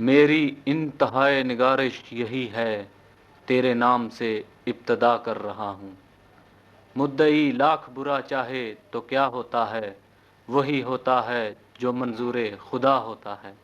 मेरी इंतहाए निगारिश यही है, तेरे नाम से इब्तदा कर रहा हूँ। मुद्दई लाख बुरा चाहे तो क्या होता है, वही होता है जो मंजूरे खुदा होता है।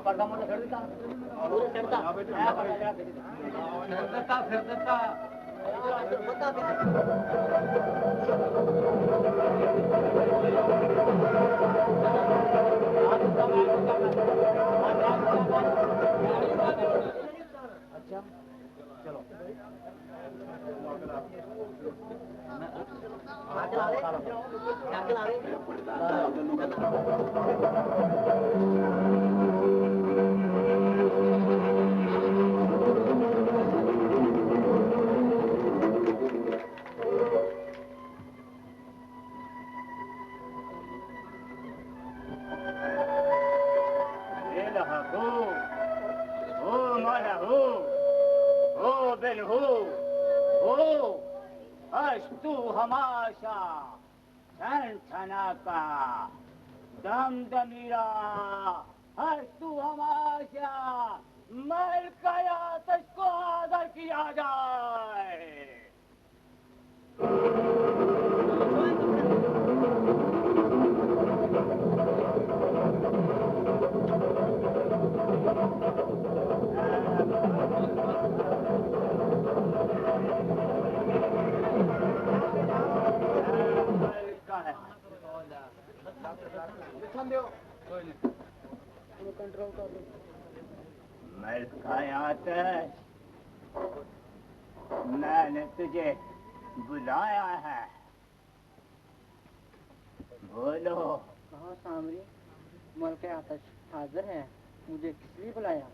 पर्दा मोटा फिर देता फिर देता अच्छा चलो अस्तु हमाशा छनछनाका दमदमीरा अस्तु हमाशा मलकाया तस्को आदर किया जाए मैंने तुझे बुलाया है बोलो कहाँ सामरी मलका आतश हाजिर है मुझे किस लिए बुलाया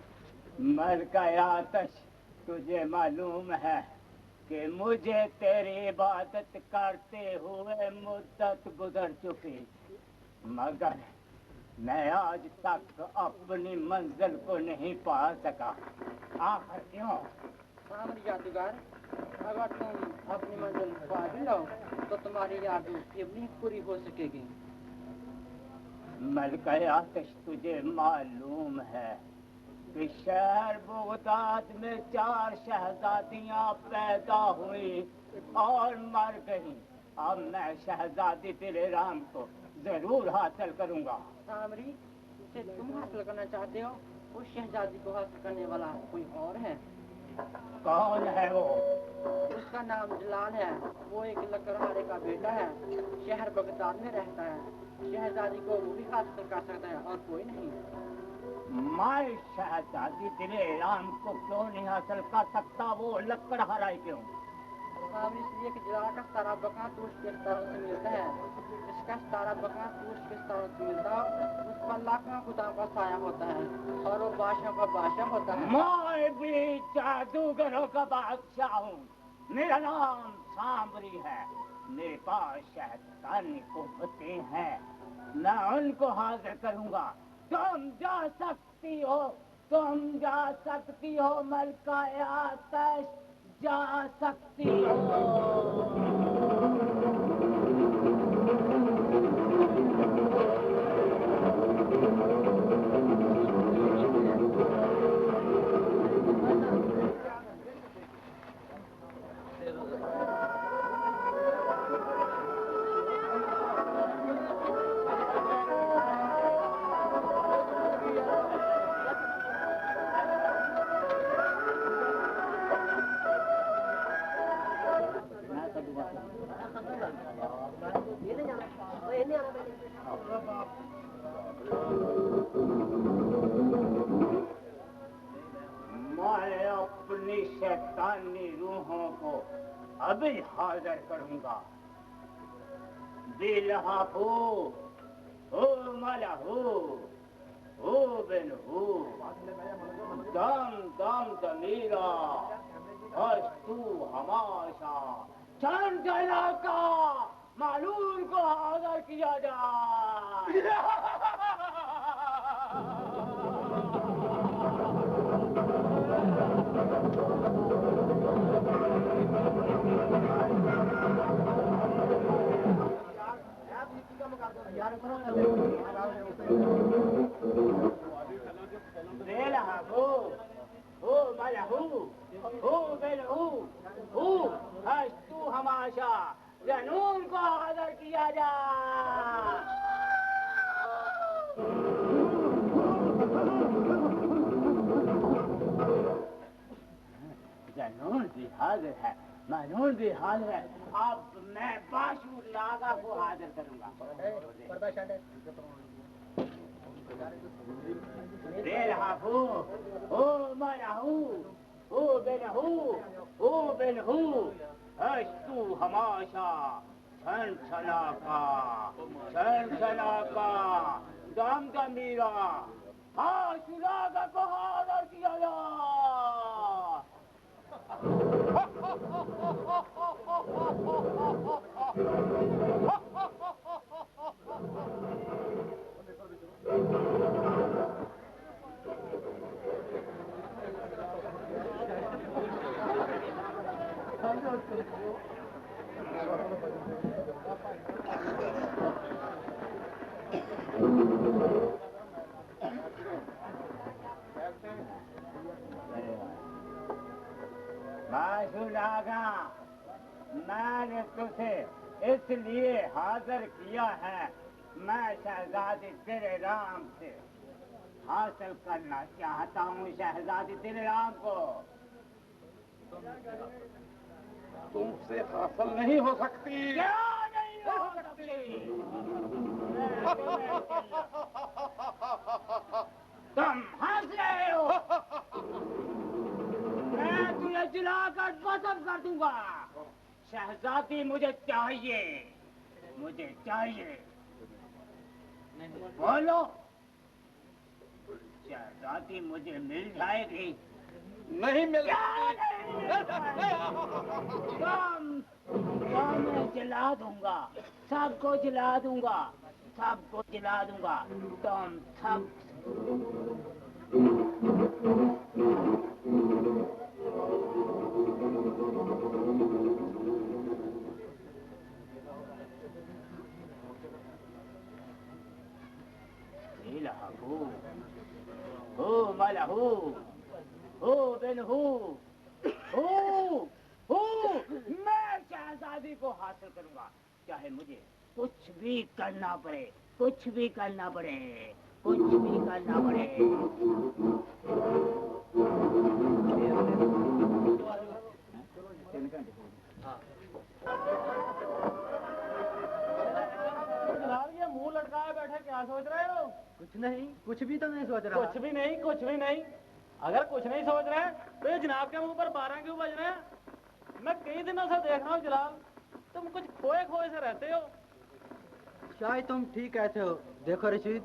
मलका आतश तुझे मालूम है कि मुझे तेरी इबादत करते हुए मुद्दत गुजर चुकी मगर मैं आज तक अपनी मंजिल को नहीं पा सका आखिर क्यों सामरी जादूगर अगर तुम अपनी मंजिल पा भी लो तो तुम्हारी याद नहीं पूरी हो सकेगी मलका आतिश तुझे मालूम है कि शहर बगदाद में 4 शहजादियां पैदा हुई और मर गईं अब मैं शहजादी दिलेराम को जरूर हासिल करूंगा सामरी जिसे तुम हासिल करना चाहते हो उस शहजादी को हासिल करने वाला कोई और है कौन है वो उसका नाम जलाल है वो एक लकड़हारे का बेटा है शहर बगदाद में रहता है शहजादी को वो भी हासिल कर सकता है और कोई नहीं मैं शहजादी दिलेराम को क्यों नहीं हासिल कर सकता वो लकड़हारा क्यों सामने इसलिए कि जलाल का सारा बका तो उसके तरह से मिलता है जिसका सारा बका तो उसके तरह से मिलता है उस पर लाखों खुदा का साया होता है और वो बादशाह का बादशाह होता है मैं भी जादूगरों का बादशाह हूँ मेरा नाम सांबरी है मेरे पास शैतानी कुव्वतें हैं मैं उनको हाजिर करूंगा तुम जा सकती हो मलका आतिश जा सकती हो मैं अपनी शैतानी रूहों को अभी हाजिर करूंगा दिलहाफू हो मलहू हो बिनहू दम दम दमीरा अस्तु हमाशा चंद जना का मालूम को हाजिर किया जाए दिलहाफू हो मलहू हो बिनहू हो अस्तु हमाशा जनून को हाजिर किया जाए हाजिर है, महनूर भी हाजिर है। अब मैं बाशु लागा को हाजिर करूंगा। बेलहू ओ मलहू ओ बेलहू ओ बेलहू अस्तु हमाशा छन छलाका दम गमीरा बाशु लागा को हाजिर किया जा। बाशुलागा, मैंने तुझे इसलिए हाजिर किया है, मैं शहजादी तेरे राम से हासिल करना चाहता हूँ शहजादी तेरे राम को। तुमसे हासिल नहीं हो सकती। क्या नहीं हो सकती? तुम हंस रहे हो। मैं तुझे जिलाकर बसम कर दूंगा। शहजादी मुझे चाहिए, मुझे चाहिए। बोलो, शहजादी मुझे मिल जाएगी? नहीं मिल मैं जिला दूंगा, सबको जिला दूंगा, सबको जिला दूंगा। तुम सब हो मलहू हो बेलहू हो मैं शहजादी को हासिल करूंगा, चाहे मुझे कुछ भी करना पड़े, कुछ भी करना पड़े, कुछ भी करना पड़े। ये मुंह लटकाए बैठे क्या सोच रहे हो? कुछ नहीं, कुछ भी तो नहीं सोच रहा। कुछ भी नहीं, कुछ भी नहीं। अगर कुछ नहीं सोच रहे तो ये जनाब के मुंह पर 12 क्यों बज रहे हैं? मैं कई दिनों से देख रहा हूँ जलाल, तुम कुछ खोए खोए से रहते हो। शायद तुम ठीक कहते हो। देखो रशीद,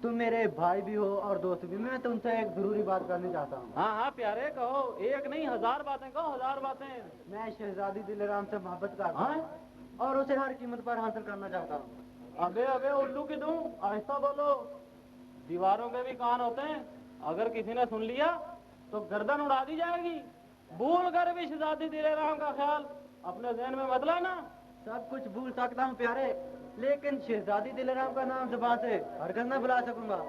तुम मेरे भाई भी हो और दोस्त भी। मैं तुमसे एक जरूरी बात करनी चाहता हूँ। हाँ हाँ प्यारे, कहो। एक नहीं, 1000 बातें कहो, 1000 बातें। मैं शहजादी दिलराम से मोहब्बत करता हूँ और उसे हर कीमत पर हासिल करना चाहता हूँ। अबे अबे उल्लू की तुम, आहिस्ता बोलो, दीवारों के भी कान होते हैं। अगर किसी ने सुन लिया तो गर्दन उड़ा दी जाएगी। भूल कर भी शहजादी दिलराम का ख्याल अपने ज़हन में मत लाना। सब कुछ भूल सकता हूँ प्यारे, लेकिन शहजादी दिलराम का नाम जुबान से हरगिज़ न बुला सकूंगा।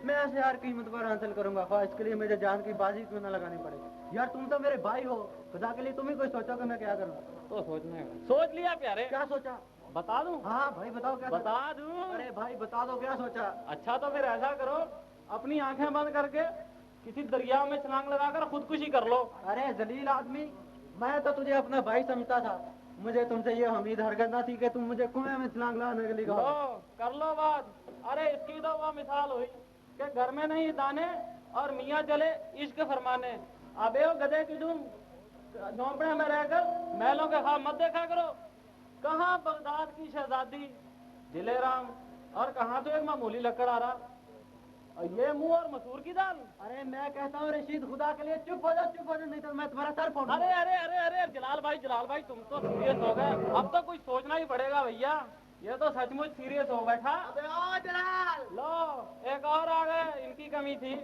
मैं उसे हर कीमत पर हासिल करूंगा, ख्वाह इसके लिए मुझे जान की बाजी क्यों न लगानी पड़े। यार तुम तो मेरे भाई हो, खुदा के लिए तुम ही कुछ सोचो कि मैं क्या करूँ। तो सोचने सोच लिया प्यारे। क्या सोचा? बता दूं? हाँ भाई बताओ क्या बता सोचा? दूं? अरे भाई बता दो क्या सोचा। अच्छा तो फिर ऐसा करो, अपनी आंखें बंद करके किसी दरिया में छलांग लगाकर खुदकुशी कर लो। अरे जलील आदमी, मैं तो तुझे अपना भाई समझता था। मुझे तुमसे ये उम्मीद हरगिज़ न थी कि तुम मुझे कुएं में छलांग लगाने के लिए लो कहो। कर लो बात। अरे इसकी तो वो मिसाल हुई कि घर में नहीं दाने और मियाँ चले इश्क फरमाने। अबे ओ गधे की तुम, झोंपड़े में रहकर महलों के ख्वाब मत देखा करो। कहाँ बगदाद की शहजादी दिलेराम और कहाँ तो एक मामूली लकड़ आ रहा, और ये मुंह और मसूर की दाल। अरे मैं कहता हूँ रशीद, खुदा के लिए चुप हो जा, नहीं तो मैं तुम्हारा सर फोड़। अरे अरे अरे अरे जलाल भाई तुम तो सीरियस हो गए। अब तो कुछ सोचना ही पड़ेगा भैया, ये तो सचमुच सीरियस हो बैठा। अबे ओ जलाल, लो एक और आ गए, इनकी कमी थी।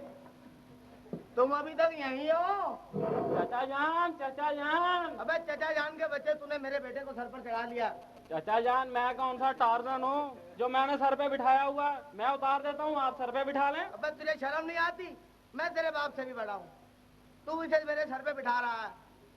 तुम अभी तक यहीं हो? चाचा जान। अबे चचा जान के बच्चे, तूने मेरे बेटे को सर पर चढ़ा लिया। चाचा जान, मैं कौन सा टार्जन हूँ जो मैंने सर पे बिठाया हुआ? मैं उतार देता हूँ, आप सर पे बिठा लें। अबे तुझे शर्म नहीं आती? मैं तेरे बाप से भी बड़ा हूँ, तू इसे मेरे सर पे बिठा रहा है।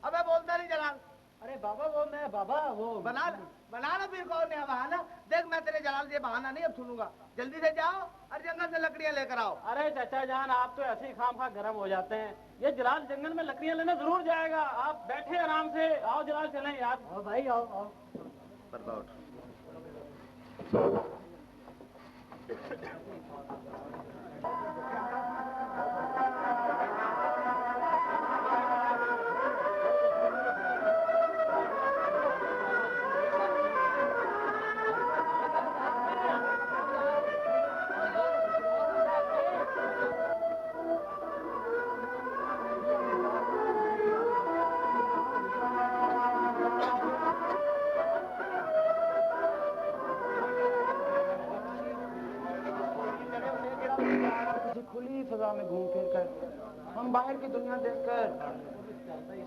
अबे बोलता नहीं जलाल। अरे बाबा वो मैं बाबा वो बना बना ना फिर कौन नया बहाना। देख मैं तेरे जलाल से बहाना नहीं अब सुनूंगा। जल्दी से जाओ और जंगल से लकड़ियां लेकर आओ। अरे चाचा जान, आप तो ऐसे ही खाम गर्म हो जाते हैं। ये जलाल जंगल में लकड़ियां लेना जरूर जाएगा। आप बैठे आराम से। आओ जलाल चलें यार। आओ भाई आओ आओ। किसी खुली फजा में घूम फिर कर हम बाहर की दुनिया देखकर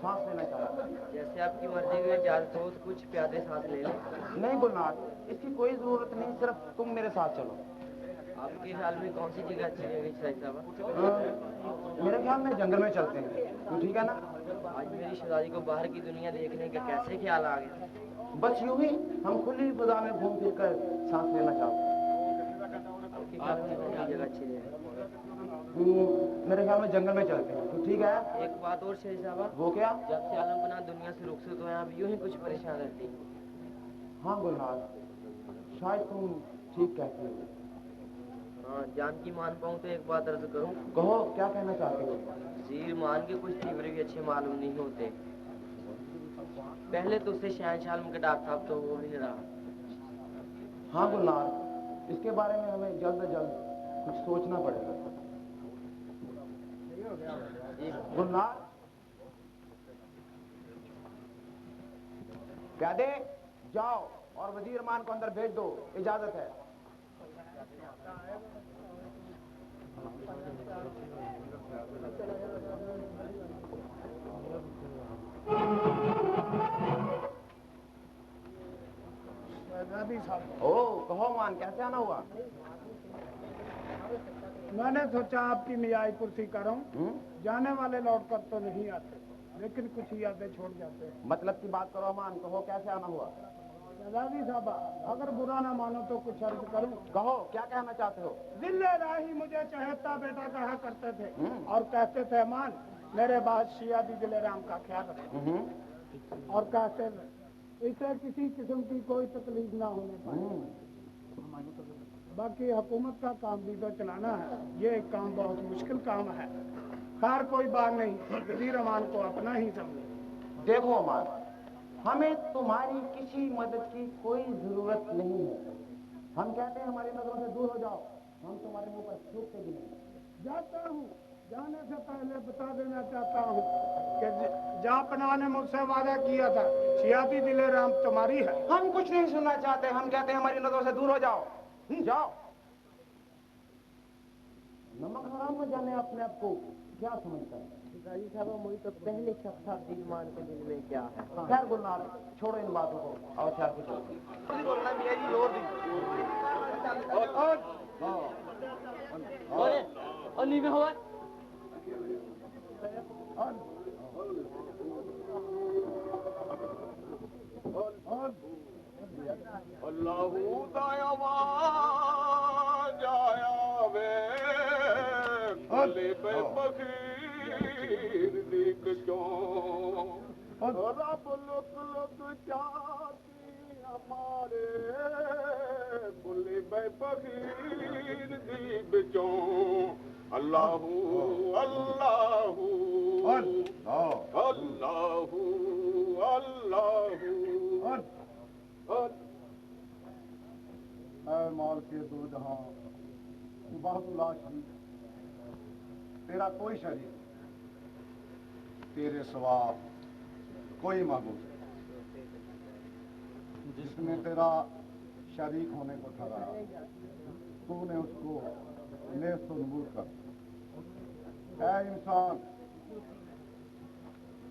सांस लेना चाहते हैं। जैसे आपकी मर्जी में इजाजत हो तो कुछ प्यादे सांस ले लें। नहीं गुलनार, इसकी कोई जरूरत नहीं, सिर्फ तुम मेरे साथ चलो। आपके ख्याल में कौन सी जगह अच्छी रहेगी शाही साहब? मेरे ख्याल में जंगल में चलते हैं, तो ठीक है ना? आज मेरी शहजादी को बाहर की दुनिया देखने का कैसे ख्याल आ गया? बस यूं ही हम खुली फजा में घूम फिर कर सांस लेना चाहते हैं। आपके ख्याल में कौन सी जगह अच्छी रहेगी? मेरे ख्याल में जंगल में चलते हैं, तो ठीक है? एक बात और शाही साहब। वो क्या? जब से आलम बना दुनिया से रुखसत हुए आप यूं ही कुछ परेशान रहती हैं। हाँ गुलनार, शायद तुम ठीक कहती हो। हाँ, जान की मान पाऊँ तो एक बात अर्ज करूँ? कहो, क्या कहना चाहते हो? जीर मान के कुछ तीवरे भी अच्छे मालूम नहीं होते। पहले तो उससे शहनशाह का डाक था, अब तो वो भी नहीं रहा। हाँ गुलनार, इसके बारे में हमें जल्द से जल्द कुछ सोचना पड़ेगा। गुलनार, प्यादे जाओ और वजीर मान को अंदर भेज दो, इजाजत है। ओ कहो मान, कैसे आना हुआ? मैंने सोचा आपकी मियाई कुर्सी करूं। जाने वाले लौट कर तो नहीं आते, लेकिन कुछ यादें छोड़ जाते हैं। मतलब की बात करो मान, कहो कैसे आना हुआ? शहजादी साहबा, अगर बुरा ना मानो तो कुछ अर्ज करूं। कहो, क्या कहना चाहते हो? दिल्ले राही मुझे चहेता बेटा कहा करते थे और कहते थे मान मेरे बाद शियादी दिले राम का ख्याल रखे, और कहते थे इसे किसी किस्म की कोई तकलीफ ना होने पाए। बाकी हुकूमत का काम भी तो चलाना है, ये एक काम बहुत मुश्किल काम है। खैर कोई बात नहीं, वजीर अमान को अपना ही समझे। देखो अमान, हमें तुम्हारी किसी मदद की कोई जरूरत नहीं है। हम कहते हैं हमारी नजरों से दूर हो जाओ, हम तुम्हारे मुंह पर थूकते भी नहीं। जाता हूँ, जाने से पहले बता देना चाहता हूँ कि जापना ने मुझसे वादा किया था सियाती दिले राम तुम्हारी है। हम कुछ नहीं सुनना चाहते, हम कहते हैं हमारी नजरों से दूर हो जाओ। जाओ। नमक हराम में जाने अपने आप को क्या समझता है? गाजी साहब, मुझे तो पहले शक था दिलमान के दिल में क्या है। खैर गुलनार, छोड़ो इन बातों को, आओ चार कुछ बोलना मियाँ जी, जोर दी। और नीवे हुआ अल्लाहू दायावाज आया वे भले बखीर दिख चों रब लुक लुक चाहती हमारे भले बखीर दी बिचों अल्लाहू अल्लाहू अल्लाहू अल्लाहू माल के दो जहां बाहुला शरीफ, तेरा कोई शरीक, तेरे सिवा कोई महबूब, जिसने तेरा शरीक होने को ठहराया तूने उसको नेस्त नबूर कर। ऐ इंसान,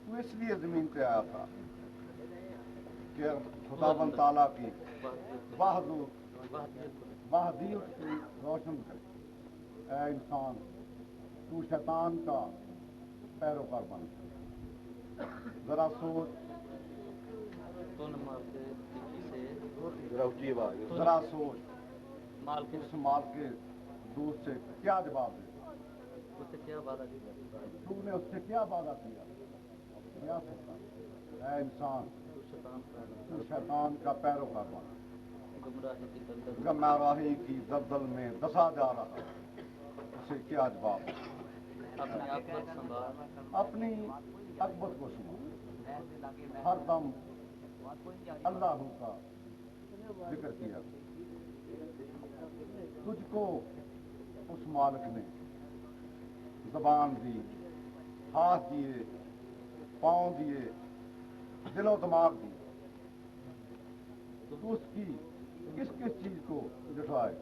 तू इसलिए जमीन पे आया था कि खुदाबंद ताला की बहादुर रोशन करे। ऐ इंसान, तू शैतान का पैरोकार बन। जरा सोच, जरा सोच, माल के उस माल के दूध से क्या जवाब दे? उससे क्या वादा किया? तूने उससे क्या वादा किया? क्या सोचा? ऐ इंसान, तू शैतान का पैरोकार बना, गुमराही की दलदल में दसा जा रहा, उसे क्या जवाब? अपने आकबत संभाल, अपनी अकबत को सुनो, हर दम अल्लाह का जिक्र किया। तुझको उस मालिक ने जबान दी, हाथ दिए, पांव दिए, दिलो दिमाग दिए, तो उसकी किस किस चीज को जुटाए?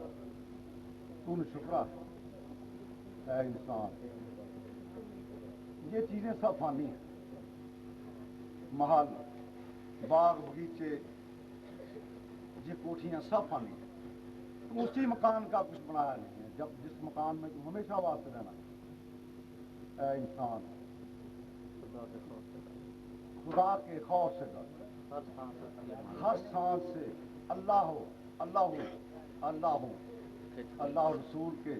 तूने शुक्रा है ऐ इंसान। ये चीजें सब फानी है, महल, बाग बगीचे, ये कोठियां सब फानी है। तू उसी मकान का कुछ बनाया नहीं है, जब जिस मकान में तू हमेशा वास्ते रहना। ऐ इंसान, खुदा के खौफ से कर, हर सांस से अल्लाह हो, अल्लाह हो, अल्लाह हो, अल्लाह रसूल के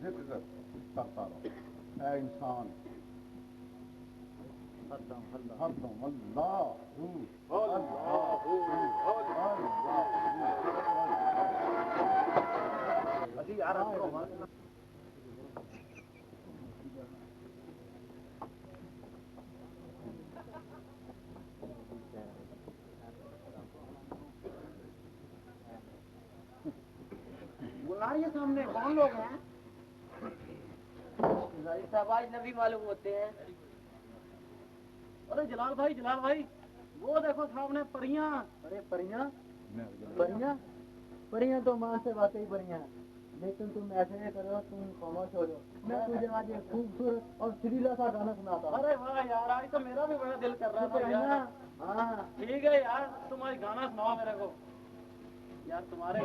जिक्र करता रहो। ऐ इंसान, हरदम अल्लाह बुलाइए सामने, कौन लोग हैं? साहब आज नबी मालूम होते हैं। अरे जलाल भाई, वो देखो सामने परियां। अरे परियां तो माँ से वाकई परियां, लेकिन तुम ऐसे करो, तुम खामोश हो जाओ। मैं तुझे आज एक खूबसूरत और सुरीला सा गाना सुनाता हूँ। अरे वाह यार, आज तो मेरा भी बड़ा दिल कर रहा था यार। हाँ ठीक है यार, तुम आज गाना सुनाओ मेरे को यार। तुम्हारे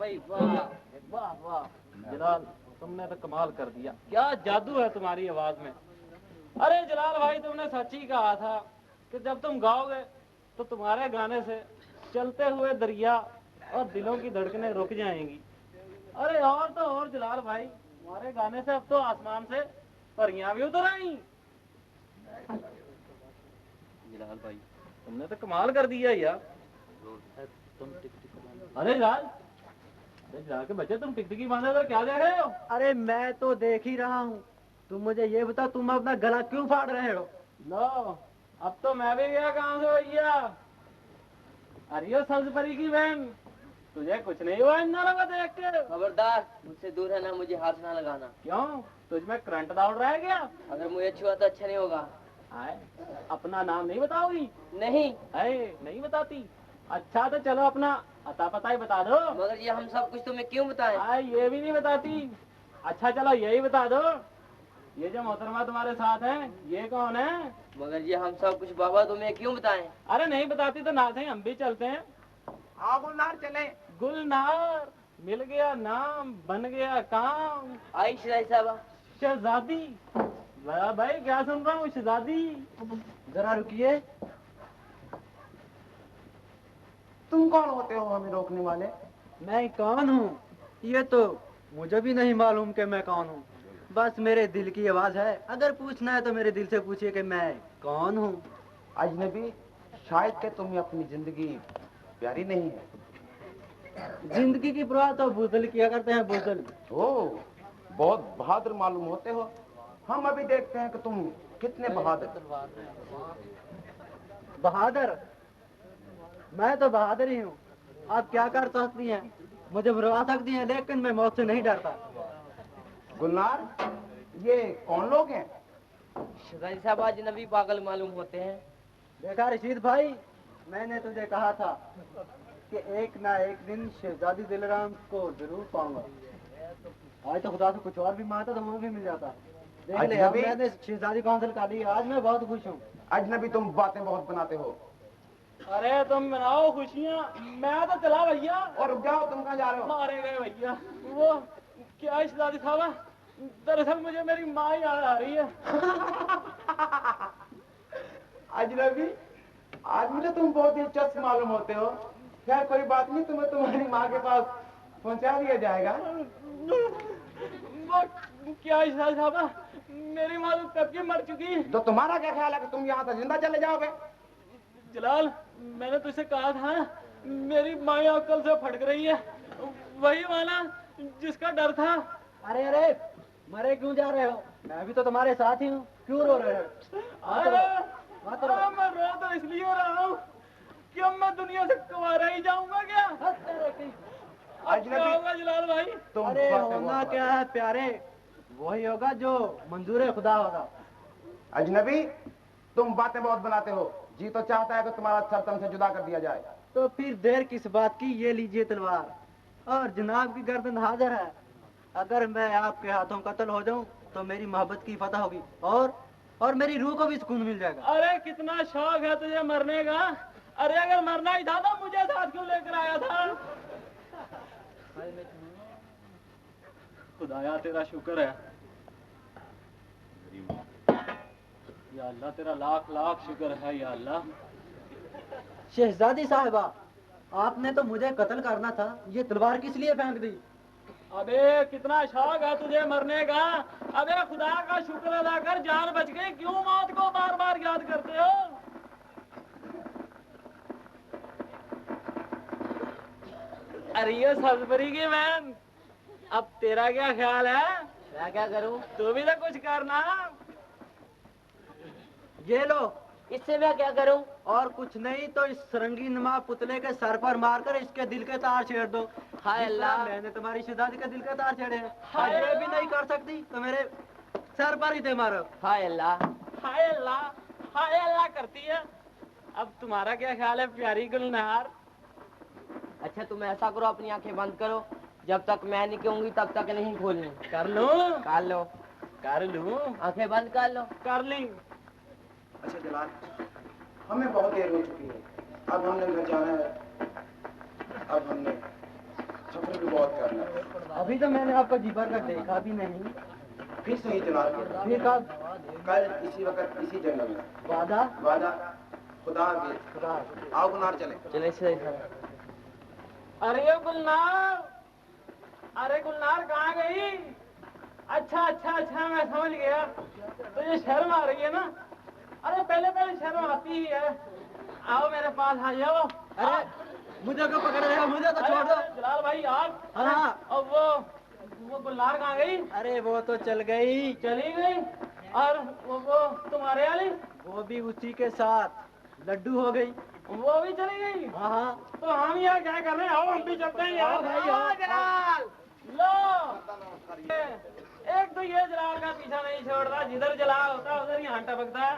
भाई वाह। वाह वाह जलाल, तुमने तो कमाल कर दिया। क्या जादू है तुम्हारी आवाज में। अरे जलाल भाई, तुमने सच ही कहा था कि जब तुम गाओगे तो तुम्हारे गाने से चलते हुए दरिया और दिलों की धड़कनें रुक जाएंगी। अरे और तो और जलाल भाई, तुम्हारे गाने से अब तो आसमान से परियां भी उतर आई। जलाल भाई, तुमने तो कमाल कर दिया यार। अरे जलाल, के बच्चे, तुम टिकटिकी बांधे तो क्या देख रहे हो? अरे मैं तो देख ही रहा हूँ। तुम मुझे ये बता, तुम अपना गला क्यों फाड़ रहे हो? लो, अब तो मैं भी गया काम से भैया। अरे यो सब्ज परी की बहन, तुझे कुछ नहीं हुआ इन दोनों को देख के? खबरदार, मुझसे दूर है ना, मुझे हाथ ना लगाना। क्यों, तुझ में करंट दौड़ रहा है क्या? अगर मुझे छुआ तो अच्छा नहीं होगा। आए, अपना नाम नहीं बताओगी? नहीं। अरे नहीं बताती? अच्छा तो चलो अपना अता पता ही बता दो। मगर ये हम सब कुछ तुम्हें क्यों बताएं? आए, ये भी नहीं बताती? अच्छा चलो यही बता दो, ये जो मोहतरमा तुम्हारे साथ है ये कौन है? मगर ये हम सब कुछ बाबा तुम्हें क्यों बताएं? अरे नहीं बताती तो ना सही, हम भी चलते हैं। आओ गुलनार चले। गुलनार, मिल गया नाम, बन गया काम। आई शिराई साहबा। शहजादी, भाई क्या सुन रहा हूँ? शहजादी, जरा रुकिए। तुम कौन होते हो हमें रोकने वाले? मैं कौन हूँ ये तो मुझे भी नहीं मालूम कि मैं कौन हूँ। बस मेरे दिल की आवाज है। अगर पूछना है तो मेरे दिल से पूछिए कि मैं कौन हूँ। अजनबी, शायद के तुम्हें अपनी जिंदगी प्यारी नहीं है। जिंदगी की परवाह तो बुजदिल किया करते हैं, बुजदिल। ओ, बहुत बहादुर मालूम होते हो। हम अभी देखते हैं कि तुम कितने बहादुर। बहादुर? मैं तो बहादुर ही हूँ। आप क्या कर सकती हैं? मुझे बुलवा सकती हैं, लेकिन मैं मौत से नहीं डरता। गुलनार, ये कौन लोग हैं? शिराई साहब अजनबी पागल मालूम होते हैं। देखा रशीद भाई, मैंने तुझे कहा था कि एक ना एक दिन शहजादी दिलराम को जरूर पाऊंगा। आज तो खुदा से कुछ और भी मांगता तो वो भी मिल जाता। देख ले, अब मैंने शहजादी काउंसिल कर ली। आज मैं बहुत खुश हूँ। अजनबी, तुम बातें बहुत बनाते हो। अरे तुम बनाओ खुशियाँ, मैं तो चला भैया। और रुक जाओ, तुम कहाँ जा रहे हो? मारे गए भैया। वो क्या शहजादी साहबा, दरअसल मुझे मेरी माँ याद आ रही है। अजनबी, आज मुझे तुम बहुत दिलचस्प मालूम होते हो। खैर कोई बात नहीं, तुम्हें तुम्हारी माँ के पास पहुंचा दिया जाएगा। वो क्या शहजादी साहबा, मेरी माँ तो कब की मर चुकी। तो तुम्हारा क्या ख्याल है कि तुम यहाँ से जिंदा चले जाओगे? जलाल, मैंने तुझसे कहा था मेरी माँ अक्ल से फटक रही है, वही वाला जिसका डर था। अरे अरे, मरे क्यों जा रहे हो? मैं भी तो तुम्हारे साथ ही हूँ। क्यों रो रहे हो? अरे मैं रो तो इसलिए रहा हूँ कि अब मैं दुनिया से कुंवारा ही जाऊंगा क्या? अब क्या होगा जलाल भाई? अरे होना क्या है प्यारे, वही होगा जो मंजूर खुदा होगा। अजनबी, तुम बातें बहुत बनाते हो। जी तो चाहता है कि तुम्हारा सर तन से जुदा कर दिया जाए। तो फिर देर किस बात की? ये लीजिए तलवार, और जनाब की गर्दन हाजिर है। अगर मैं आपके हाथों कत्ल हो जाऊं तो मेरी मोहब्बत की फतह होगी और मेरी रूह को भी सुकून मिल जाएगा। अरे कितना शौक है तुझे मरने का। अरे अगर मरना ही था तो मुझे साथ क्यों लेकर आया था? खुदाया तेरा शुक्र है। या अल्लाह, तेरा लाख लाख शुक्र है या अल्लाह। शहजादी साहिबा, आपने तो मुझे कत्ल करना था, ये तलवार किस लिए फेंक दी? अबे कितना शौक है तुझे मरने का। अबे खुदा का शुक्र अदा कर, जान बच गई। क्यों मौत को बार बार याद करते हो? अरे ये सब्जपरी की बहन, अब तेरा क्या ख्याल है? मैं क्या करूं? तू भी तो कुछ करना। ये लो। इससे मैं क्या करूं? और कुछ नहीं तो इस सरंगी नुमा पुतले के सर पर मारकर इसके दिल के तार छेड़ दो। हाय अल्लाह, मैंने तुम्हारी शहजादी के दिल के तार छेड़े हैं। ये भी नहीं कर सकती तो मेरे सर पर ही दे मारो। हाय अल्लाह, हाय अल्लाह, हाय अल्लाह करती है। अब तुम्हारा क्या ख्याल है प्यारी गुलनहार? अच्छा तुम ऐसा करो, अपनी आंखें बंद करो। जब तक मैं नहीं कहूंगी तब तक नहीं खोलनी। कर लूं? कर लो। कर लूं? आंखें बंद कर लो। कर ली। अच्छा जलाल, हमें बहुत देर हो चुकी है। अब हमने घर जाना है। अब हमने सफर भी बहुत करना है। अभी तो मैंने आपका जीवर का देखा भी नहीं। फिर सही जनाब, फिर कब? कल इसी वक्त इसी जगह में। वादा? वादा। खुदा हाफिज। खुदा। आओ गुलनार चले। चले सही सर। अरे गुलनार, अरे गुलनार कहाँ गई? अच्छा अच्छा अच्छा, मैं समझ गया, तुझे शर्म आ रही है ना? अरे पहले पहले शर्म आती ही है। आओ मेरे पास आ जाओ। अरे मुझे क्यों पकड़ रहे हो? मुझे तो छोड़ दो। जलाल भाई आप। हाँ। और वो गुलनार कहाँ गई? अरे वो तो चल गई। चली गई? और वो तुम्हारे वाली? वो भी उसी के साथ लड्डू हो गई। वो भी चली गई? हाँ हाँ। तो हम यहाँ क्या कर रहे हैं? आओ हम भी चलते हैं यार। भाई, आओ। जलाल लो, एक तो ये जलाल का पीछा नहीं छोड़ता, जिधर जलाल होता है उधर यहाँ टपकता है।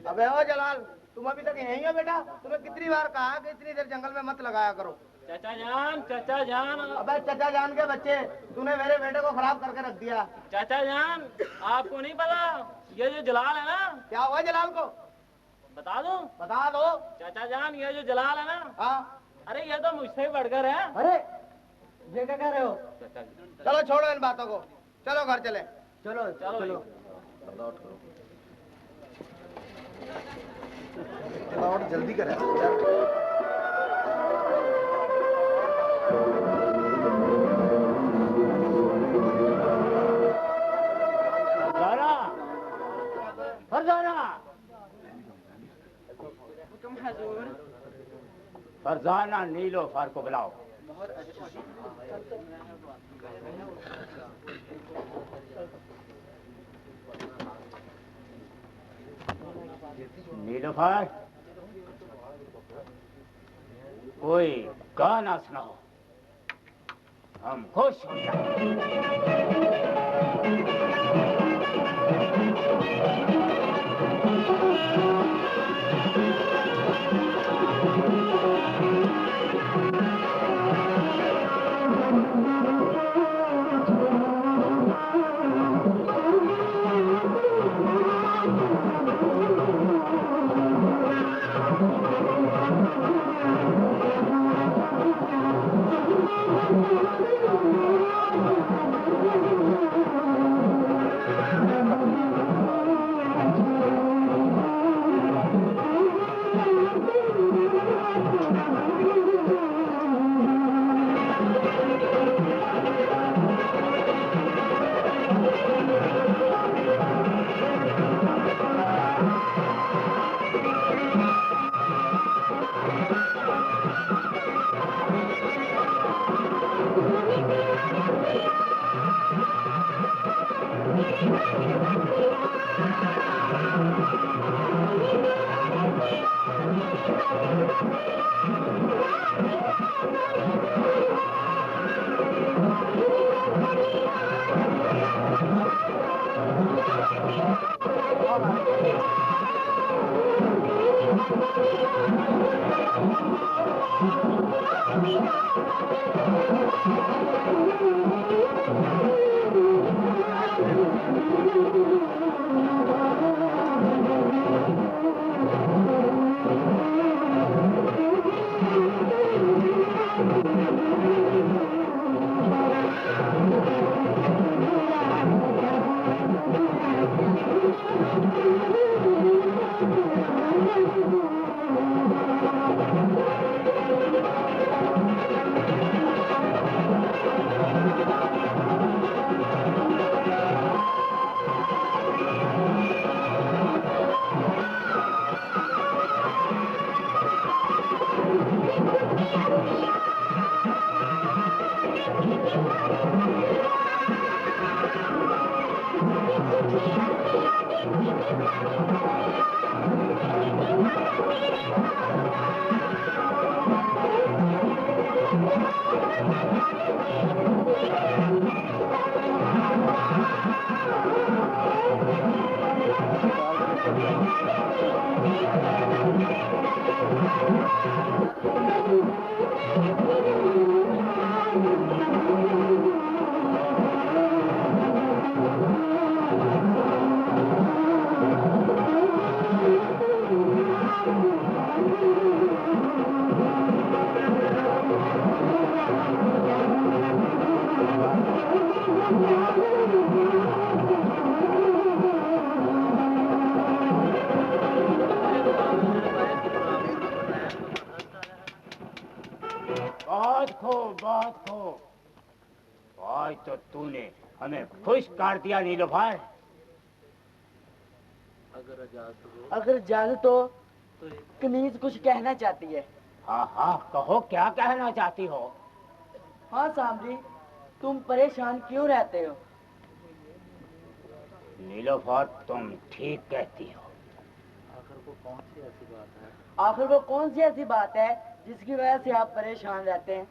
अबे ओ जलाल, तुम अभी तक यहीं हो बेटा? तुम्हें कितनी बार कहा कि इतनी देर जंगल में मत लगाया करो। चाचा जान। अबे चचा जान के बच्चे, तूने मेरे बेटे को खराब करके रख दिया। चाचा जान, आपको नहीं पता ये जो जलाल है ना? क्या हुआ जलाल को? बता दूं? बता दो। चाचा जान, ये जो जलाल है ना, हाँ। अरे ये तो मुझसे भी बढ़कर है। अरे ये क्या कह रहे हो? चलो छोड़ो इन बातों को, चलो घर चले। चलो चलो चलो। और जल्दी करें। फरजाना नीलोफर को बुलाओ। नीलोफर, कोई गाना सुनाओ, हम खुश हो जाए। बहुत खूब, बहुत खूब। आज तो तूने हमें खुश कर दिया नीलोफर। अगर इजाजत हो तो कनीज कुछ कहना चाहती है। हाँ हाँ कहो, क्या कहना चाहती हो? हाँ सांवरी, तुम परेशान क्यों रहते हो? नीलोफर तुम ठीक कहती हो। आखिर वो कौन सी ऐसी बात है जिसकी वजह से आप परेशान रहते हैं?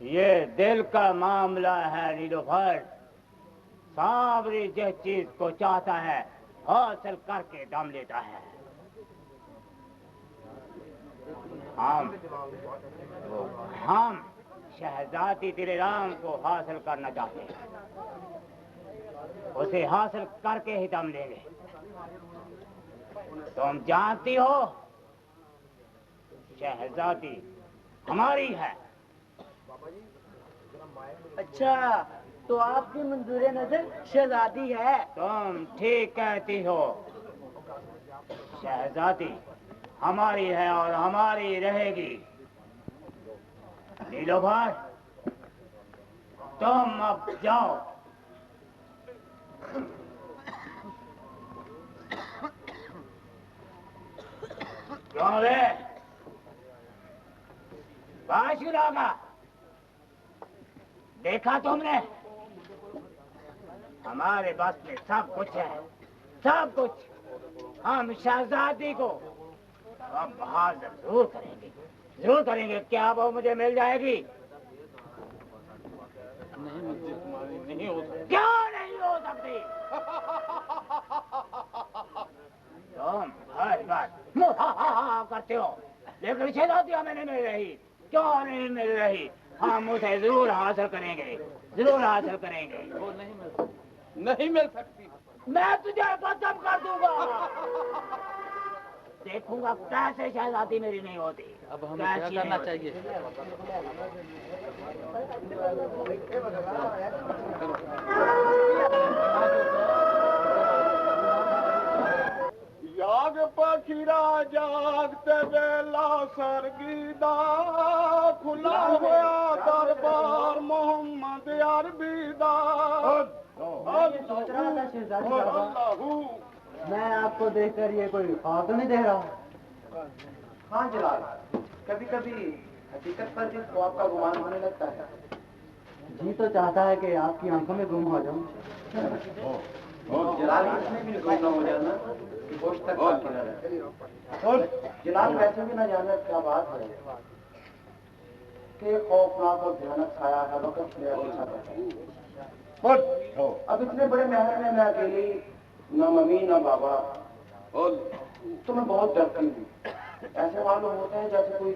ये दिल का मामला है नीलोफर। सांवरी जिस चीज को चाहता है हासिल करके दम लेता है। हम शहजादी दिलेराम को हासिल करना चाहते हैं। उसे हासिल करके ही दम लेंगे। तुम जानती हो शहजादी हमारी है। अच्छा, तो आपकी मंजूर नजर शहजादी है। तुम ठीक कहती हो। शहजादी हमारी है और हमारी रहेगी। नीलोफर तुम अब जाओ। क्यों रे बाशुरागा, देखा तुमने? हमारे बस में सब कुछ है, सब कुछ। हम शहजादी को अब हासिल जरूर करेंगे, जरूर करेंगे। क्या वो मुझे मिल जाएगी? नहीं मुझे तुम्हारी नहीं हो सकती। क्यों नहीं हो सकती? तुम हर बात करते हो, लेकिन शहजादी हमें नहीं मिल रही। क्यों नहीं मिल रही? हम उसे जरूर हासिल करेंगे, जरूर हासिल करेंगे। वो नहीं मिल सकती, नहीं मिल सकती। मैं तुझे खत्म कर दूंगा। देखूंगा कैसे शहजादी मेरी नहीं होती। अब हमें क्या करना चाहिए? याग पखीरा जागते बेला सरगीदा खुला हुआ दरबार मोहम्मद अरबीदा। सोच रहा था शहजादी साहबा, मैं आपको देखकर ये कोई ख्वाब तो नहीं देख रहा? हाँ जलाल, कभी कभी हकीकत पर भी ख्वाब का गुमान होने लगता है। जी तो चाहता है कि आपकी आंखों में गुम हो जाऊं। जलाल इसमें भी गुम न हो जाना कि होश तक बाकी न रहे। जलाल वैसे भी न जाने क्या बात है कि खौफनाक और भयानक छाया है वक्त मेरा पीछा करता है। अब इतने बड़े महल में मैं अकेली, न मम्मी न बाबा, तो मैं बहुत डरती हूँ। ऐसे मालूम होता है जैसे कोई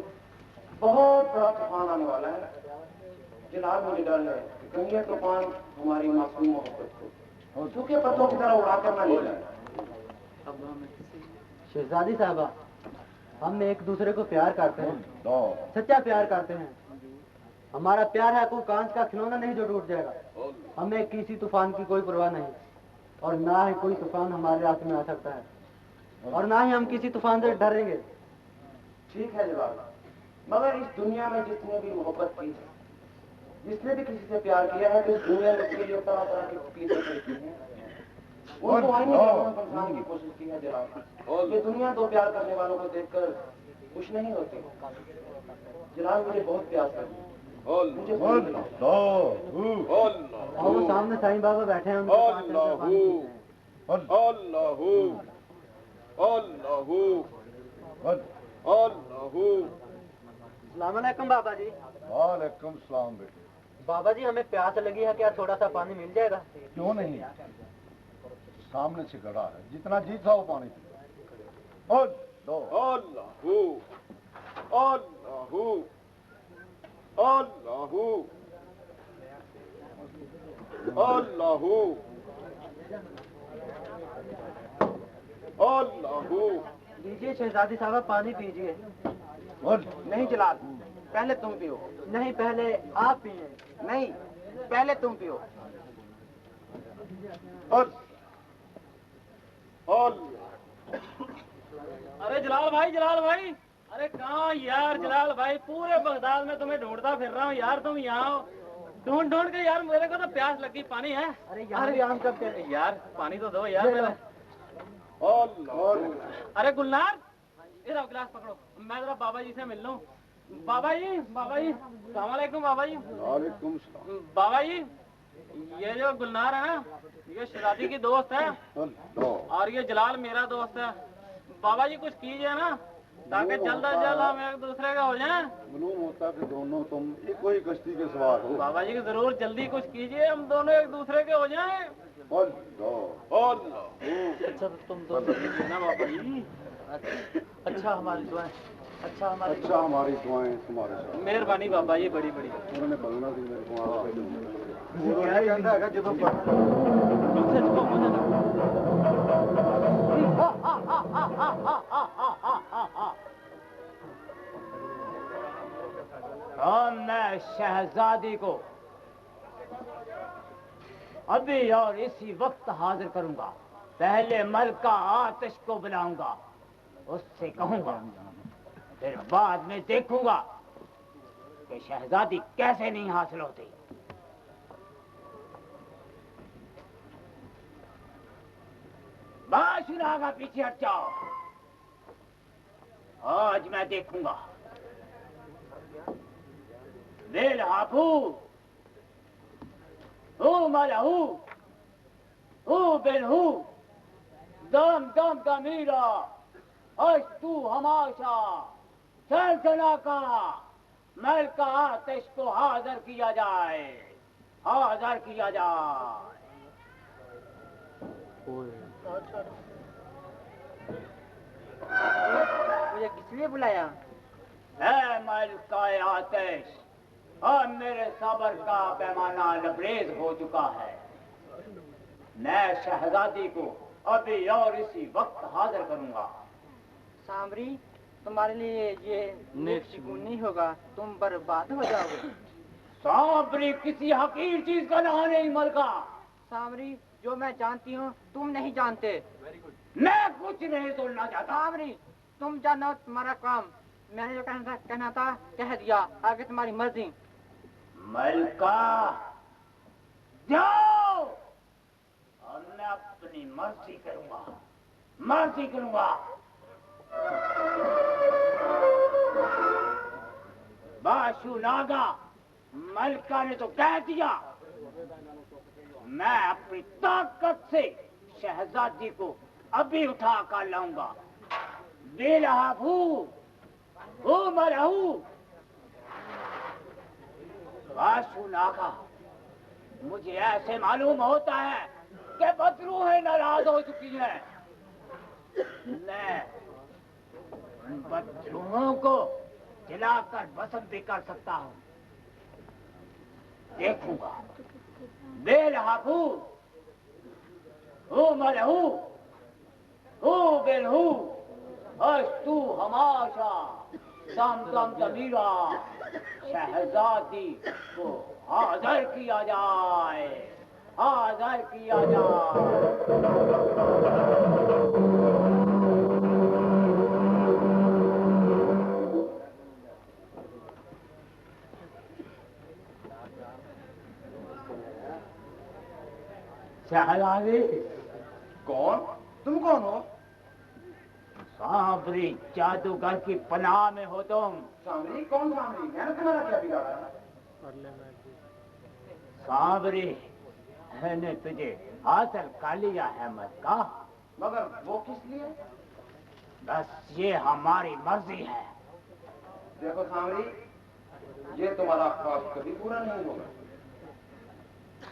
बहुत बड़ा तूफान आने वाला है। जलाल मुझे डर है कि कहीं यह तूफान हमारी मासूम मोहब्बत को सूखे पत्तों की तरह उड़ा कर ना ले जाए। शहजादी साहबा, हम एक दूसरे को प्यार करते हैं, सच्चा प्यार करते हैं। हमारा प्यार है कोई कांच का खिलौना नहीं जो टूट जाएगा। हमें किसी तूफान की कोई परवाह नहीं, और ना ही कोई तूफान हमारे रास्ते में आ सकता है, और ना ही हम किसी तूफान से डरेंगे। ठीक है जलाल, मगर इस दुनिया में जिसने भी मोहब्बत की है, जिसने भी किसी से प्यार किया है, तो इस दुनिया में उसके लिए तरह तरह की चीजें करती हैं। उनको आईने में फंसाने की कोशिश की है जलाल। ये दुनिया दो प्यार करने वालों को देखकर खुश नहीं होती। जलाल मुझे बहुत प्यार करती है, मुझे बहुत प्यार। और वो सामने साईं बाबा बैठे हैं, उनके पास ऐसा पानी पीते हैं। अस्सलाम वालेकुम बाबा जी। वालेकुम सलाम बेटे। बाबा जी, हमें प्यास लगी है, क्या थोड़ा सा पानी मिल जाएगा? क्यों नहीं, सामने से गड़ा है, जितना जी था वो पानी पी। और दो। लीजिए शहजादी साहबा, पानी पीजिए। और नहीं जलाल, पहले तुम पियो। नहीं, पहले आप पिए। नहीं, पहले तुम पियो। अरे जलाल भाई, जलाल भाई, अरे कहाँ यार जलाल भाई, पूरे बगदाद में तुम्हें ढूंढता फिर रहा हूँ यार। तुम यहाँ हो ढूंढ ढूंढ के यार, मेरे को तो प्यास लगी। पानी है? अरे यार भी आम कब यार पानी तो दो यार मेरे। अरे गुलनार, इधर गिलास पकड़ो, मैं जरा बाबा जी से मिल लूं। बाबा जी, सलाम अलैकुम बाबा जी। वालेकुम सलाम। बाबा जी, ये जो गुलनार है ना, ये शहजादी की दोस्त है और ये जलाल मेरा दोस्त है। बाबा जी कुछ कीजिए ना, ताकि जल्द अज जल्द हम एक दूसरे का हो जाएं। मालूम होता कि दोनों तुम एक ही कश्ती के सवार हो। बाबा जी की जरूर जल्दी कुछ कीजिए, हम दोनों एक दूसरे के हो जाएं। अच्छा तो तुम दोनों कीजिए ना बाबा जी। अच्छा हमारी दुआएं, अच्छा हमारी दुआएं तुम्हारे साथ। मेहरबानी बाबा जी, बड़ी बड़ी। उन्होंने बोलना थी मेरे को आप उन्होंने कहता है कि जब और मैं शहजादी को अभी और इसी वक्त हाजिर करूंगा। पहले मलका आतिश को बुलाऊंगा, उससे कहूंगा, फिर बाद में देखूंगा कि शहजादी कैसे नहीं हासिल होती। बाशुनागा पीछे हट जाओ, आज मैं देखूंगा। वेल हाफू हू मलहू हू बिलहू दम दम दमीरा अस्तु हमाशा सल्तना का मलका आतिश को हाजिर किया जाए, हाजिर किया जाए। मुझे किस लिए बुलाया? है मलका आतिश, अब मेरे सब्र का पैमाना लबरेज हो चुका है। मैं शहजादी को अभी और इसी वक्त हाजिर करूंगा। सांवरी, तुम्हारे लिए ये नेक सुकून नहीं होगा, तुम बर्बाद हो जाओगे। सांवरी किसी हकीर चीज का नाम नहीं मलका। सांवरी, जो मैं जानती हूँ तुम नहीं जानते। मैं कुछ नहीं सुनना चाहता। सांवरी, तुम जानो तुम्हारा काम। मैंने जो कहना था कह दिया, आगे तुम्हारी मर्जी। मलका जाओ, और मैं अपनी मर्जी करूंगा, मर्जी करूंगा। बाशु नागा, मलका ने तो कह दिया, मैं अपनी ताकत से शहजादी को अभी उठा कर लाऊंगा। बेलहाफू हू मरहू। बाशु नागा, मुझे ऐसे मालूम होता है कि बदरूहें नाराज हो चुकी हैं। मैं उन बदरूहों को जलाकर भस्म भी कर सकता हूँ, देखूंगा। बेलहाफू हू मलहू हू बिलहू अस्तु हमाशा दम दम दमीरा। शहजादी को हाजिर किया जाए, हाजिर किया जाए। शहजादी, कौन? तुम कौन हो? सांवरी जादूगर की पनाह में हो तुम। सांवरी? कौन सांवरी? मैंने तुम्हारा क्या बिगाड़ा? सांवरी, मैंने तुझे हासिल कर लिया है मलका, मगर वो किस लिए? बस ये हमारी मर्जी है। देखो सांवरी, ये तुम्हारा ख्वाब कभी पूरा नहीं होगा।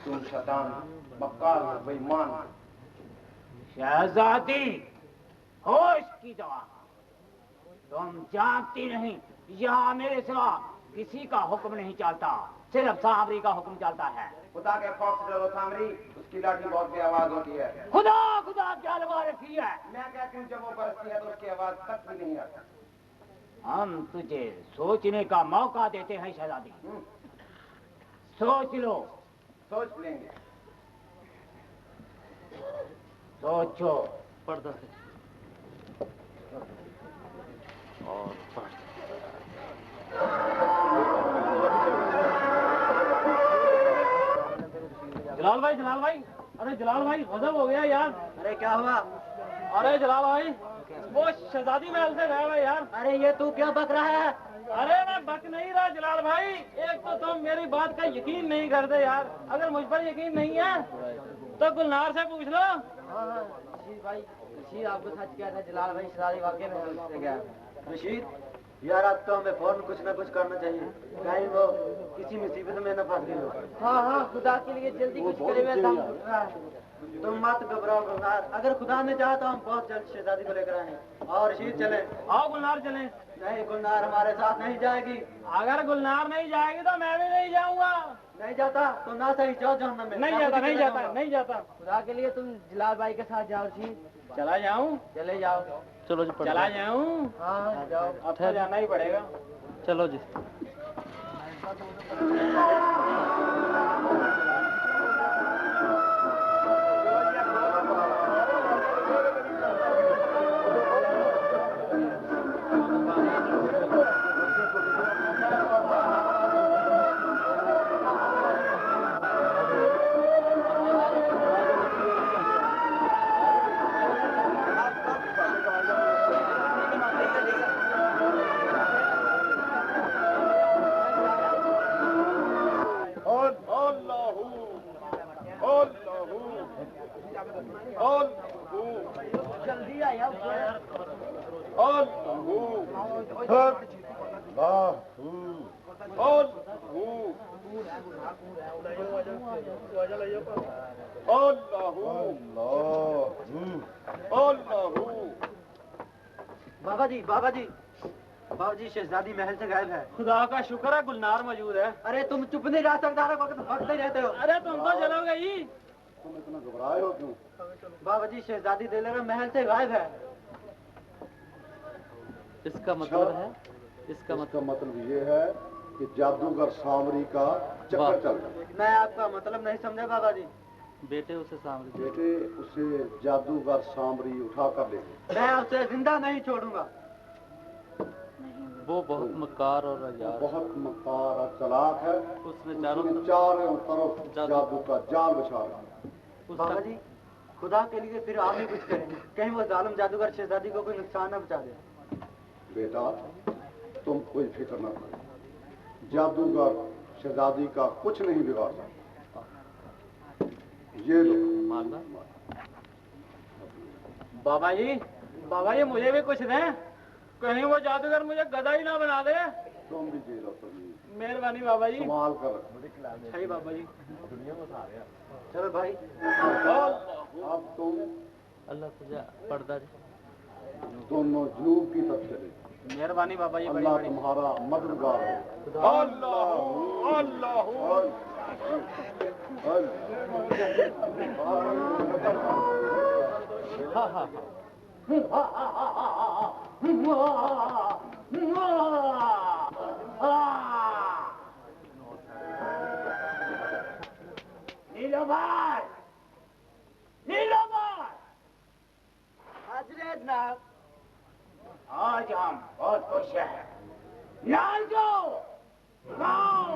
तुम शैतान, मक्कार, बेईमान। शहजादी, होश की दवा। तुम जानती नहीं, यहाँ मेरे सिवा किसी का हुक्म नहीं चलता, सिर्फ सांवरी का हुक्म चलता है। खुदा के खौफ से डरो सांवरी, उसकी लाठी बहुत की आवाज होती है। खुदा खुदा क्या लगा रखी है। मैं कहती हूँ जब वो बरसती है तो उसकी आवाज तक भी नहीं आती। हम तुझे सोचने का मौका देते हैं शहजादी, सोच लो। सोच लेंगे। सोचो। पर्दा है। और बढ़। जलाल भाई, अरे जलाल भाई गजब हो गया यार। अरे क्या हुआ? अरे जलाल भाई वो शहजादी महल से गया है यार। अरे ये तू क्या बक रहा है? अरे मैं बक नहीं रहा जलाल भाई, एक तो तुम मेरी बात का यकीन नहीं करते यार। अगर मुझ पर यकीन नहीं है तो गुलनार से पूछ लो। हाँ रशीद भाई, रशीद आपको सच कहता है, जलाल भाई शहजादी वाकई में से गया। रशीद यार अब तो हमें फौरन कुछ न कुछ करना चाहिए, कहीं वो किसी मुसीबत में न फंस गई हो। हाँ हाँ, खुदा के लिए जल्दी कुछ करे, मैं दम घुट रहा है। तुम मत घबराओ गुलनार, अगर खुदा ने चाहा तो हम बहुत जल्द शहजादी को लेकर आए। और रशीद चले। आओ गुलनार चले। नहीं गुलनार हमारे साथ नहीं जाएगी। अगर गुलनार नहीं जाएगी तो मैं भी नहीं जाऊंगा। नहीं जाता तो ना सही जाओ जहन्नम में। नहीं जाता, नहीं जाता, नहीं जाता। खुदा के लिए तुम जलाल भाई के साथ जाओ रशीद। चला जाऊं? चले जाओ। चलो जी, चला जाऊं? हाँ जाओ। अब तो जाना ही पड़ेगा। चलो जी। जल्दी आया। बाबा जी शहजादी महल से गायब है। खुदा का शुक्र है गुलनार मौजूद है। अरे तुम चुप नहीं रह सकता, वक्त भटकते रहते हो। अरे तुम तो जलोगे ही। तुम इतना घबराए हो क्यों? बाबा जी शहजादी दिलेरा महल से गायब है। इसका मतलब है, इसका मतलब ये है कि जादूगर सांवरी का चक्कर चल रहा है। मैं आपका मतलब नहीं समझा बाबा जी। बेटे उसे सांवरी, बेटे उसे जादूगर सांवरी उठा कर ले। मैं उसे जिंदा नहीं छोड़ूंगा। वो बहुत मकार और अयार, बहुत मकार और चालाक है। उसने चारों तरफ जादू का जाल बिछा रहा है। बाबा जी खुदा के लिए फिर आप ही कुछ करें, कहीं वो जालिम जादूगर शहजादी को कोई नुकसान न पहुंचा दे। बेटा तुम कोई फिक्र न करो, जादूगर शहजादी का कुछ नहीं बिगाड़ सकता। ये लो मारना। बाबा जी मुझे भी कुछ दें, कहीं वो जादूगर मुझे गधा ही ना बना दे। तुम भी जी लो सभी। मेहरबानी बाबा जी। संभाल कर रखो। सही बाबा जी। चलो भाई। अब तुम अल्लाह तुझे पर्दा दोनों जनूब की तरफ चले। मेहरबानी बाबा जी। अल्लाह तुम्हारा मददगार हो। हजरत नाम आज हम बहुत खुश हैं। नाचो गाओ।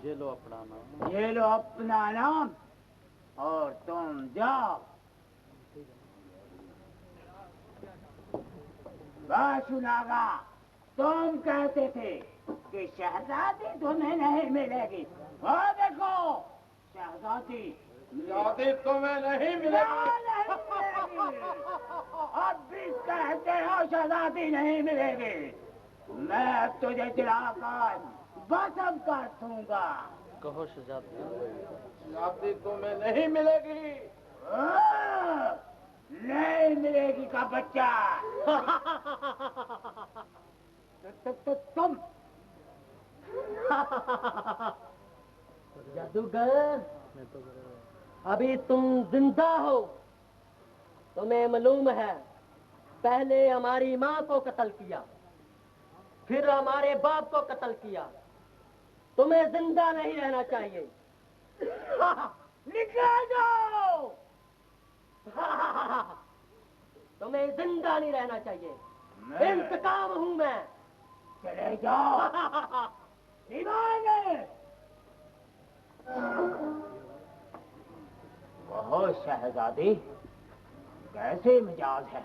ये लो अपना नाम। ये लो अपना नाम और तुम जाओ। सुनागा, तुम कहते थे कि शहजादी तुम्हें नहीं मिलेगी। वो देखो शहजादी तुम्हें नहीं मिलेगी। अब भी कहते हो शहजादी नहीं मिलेगी। मैं तुझे चिढ़ाकर बसम कर दूंगा। कहो शहजादी तुम्हें नहीं मिलेगी। नहीं मिलेगी का बच्चा। तुम जादूगर, अभी तुम जिंदा हो। तुम्हें मालूम है, पहले हमारी माँ को कत्ल किया, फिर हमारे बाप को कत्ल किया। तुम्हें जिंदा नहीं रहना चाहिए। निकल जाओ। तुम्हें जिंदा नहीं रहना चाहिए। इंतकाम हूँ मैं। चले जाओ। दीवाने। बहुत शहजादी, कैसे मिजाज है?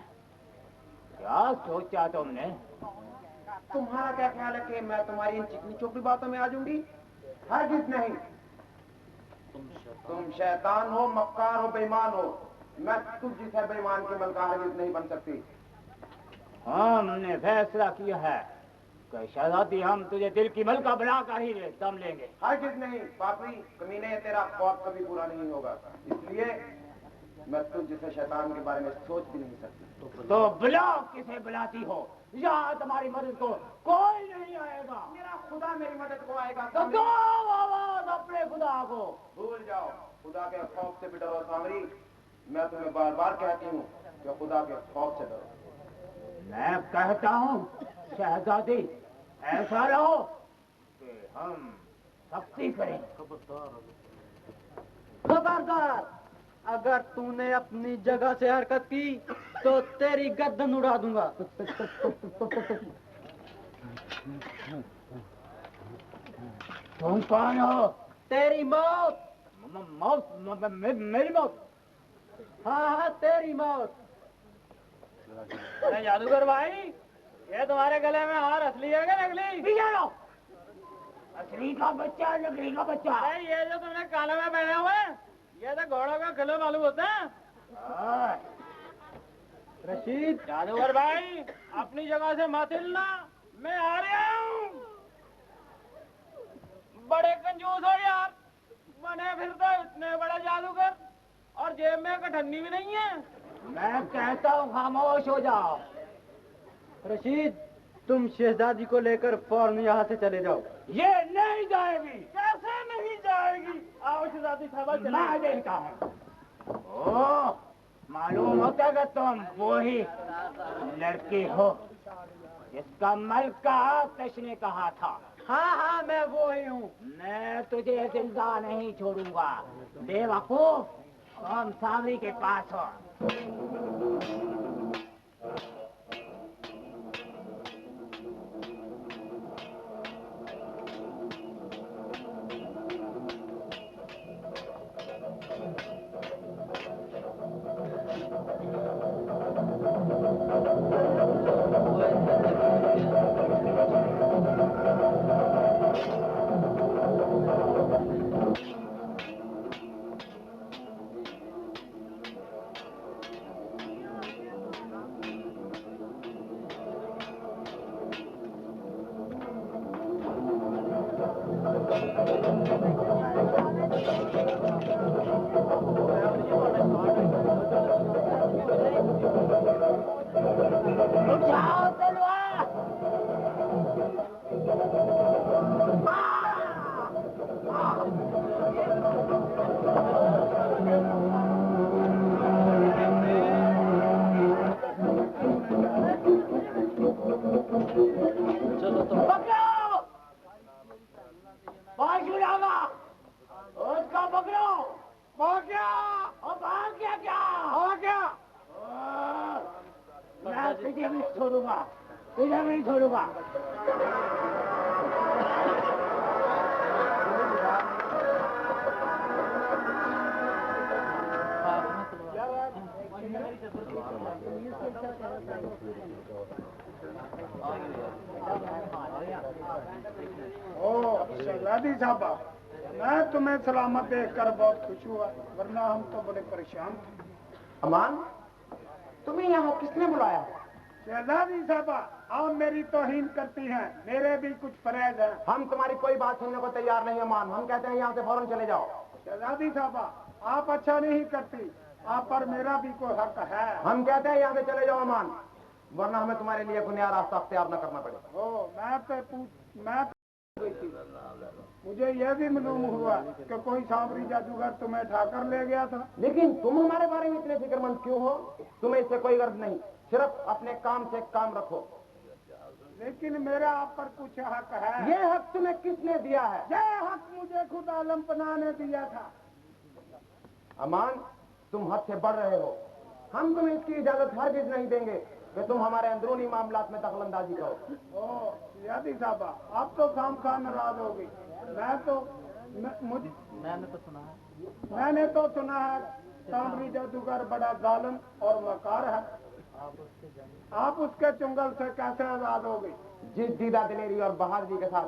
क्या सोचा तुमने? तुम्हारा क्या ख्याल है कि मैं तुम्हारी इन चिकनी चोपड़ी बातों में आ जाऊंगी? हरगिज नहीं। तुम शैतान हो, मक्कार हो, बेईमान हो। मैं तुझ जैसे बेईमान के मलका हरगिज नहीं बन सकती। हमने फैसला किया है कि शहजादी हम तुझे दिल की मलका बनाकर ही दम लेंगे। हरगिज नहीं पापी कमीने, तेरा ख्वाब कभी पूरा नहीं होगा। इसलिए मैं तुझ जैसे शैतान के बारे में सोच भी नहीं सकती। तो बुलाओ, किसे बुलाती हो? यहाँ तुम्हारी मदद को कोई नहीं आएगा। मेरा खुदा मेरी मदद को आएगा। तो दो आवाज अपने खुदा को। भूल जाओ, खुदा के खौफ से भी डरो सामरी। मैं तुम्हें बार बार कहती हूँ कि खुदा के खौफ से डरो। मैं कहता हूँ शहजादी, ऐसा रहो कि हम सख्ती करें। खबरदार, अगर तूने अपनी जगह से हरकत की तो तेरी गर्दन उड़ा दूंगा। तुम कौन हो? तेरी मौत। मौत? मेरी मौत? हाँ, तेरी मौत। अरे जादूगर भाई, ये तुम्हारे गले में हार असली है क्या नकली? पीछे लो। असली का बच्चा, नकली का बच्चा। अरे ये जो तुमने काले में पहने हुए हैं, ये तो घोड़ों का खिलो मालूम होता है। रशीद, जादूगर भाई, अपनी जगह से मत हिलना, मैं आ रहा हूँ। बड़े कंजूस हो यार, बने फिरते इतने बड़े जादूगर और जेब में कठन्नी भी नहीं है। मैं कहता हूँ खामोश हो जाओ। रशीद, तुम शहजादी को लेकर फौरन यहाँ से चले जाओ। ये नहीं जाएगी। कैसे नहीं जाएगी? आओ शहजादी साहब, मैं देखता हूँ। ओह, मालूम होता कि तुम वो ही लड़की हो जिसका मलका आतिश ने कहा था। हाँ हाँ, मैं वो ही हूँ। मैं तुझे जिंदा नहीं छोड़ूंगा बेवकूफ। तुम सावरी के पास हो। शहजादी साहबा, मैं तुम्हें सलामत देखकर बहुत खुश हुआ, वरना हम तो बड़े परेशान थे। अमान, तुम्हें यहाँ किसने बुलाया? शहजादी साहबा, आप मेरी तौहीन करती हैं, मेरे भी कुछ फरेज हैं। हम तुम्हारी कोई बात सुनने को तैयार नहीं अमान, हम कहते हैं यहाँ से फौरन चले जाओ। शहजादी साहबा, आप अच्छा नहीं करती, आप पर मेरा भी कोई हक है। हम कहते हैं यहाँ से चले जाओ अमान, वरना हमें तुम्हारे लिए कोई नया रास्ता अख्तियार न करना पड़े। मैं मुझे यह भी मालूम हुआ कि कोई सांवरी जादूगर तुम्हें उठाकर ले गया था। लेकिन तुम हमारे बारे में इतने फिक्रमंद क्यों हो? तुम्हें इससे कोई गर्ज नहीं, सिर्फ अपने काम से काम रखो। लेकिन मेरा आप पर कुछ हक है। ये हक तुम्हें किसने दिया है? ये हक मुझे खुद आलम पनाह ने दिया था। अमान, तुम हद से बढ़ रहे हो, हम तुम्हें इसकी इजाजत हरगिज नहीं देंगे कि तुम हमारे अंदरूनी मामलात में दखलंदाजी करो। ओ यादी साहबा, आप तो खाम खा नाराज हो गई। मैंने तो सुना है सांवरी जादूगर बड़ा जालिम और मकार है। आप उसके चुंगल से कैसे आजाद हो गई? जिस दीदा दिलेरी और बहादुरी के साथ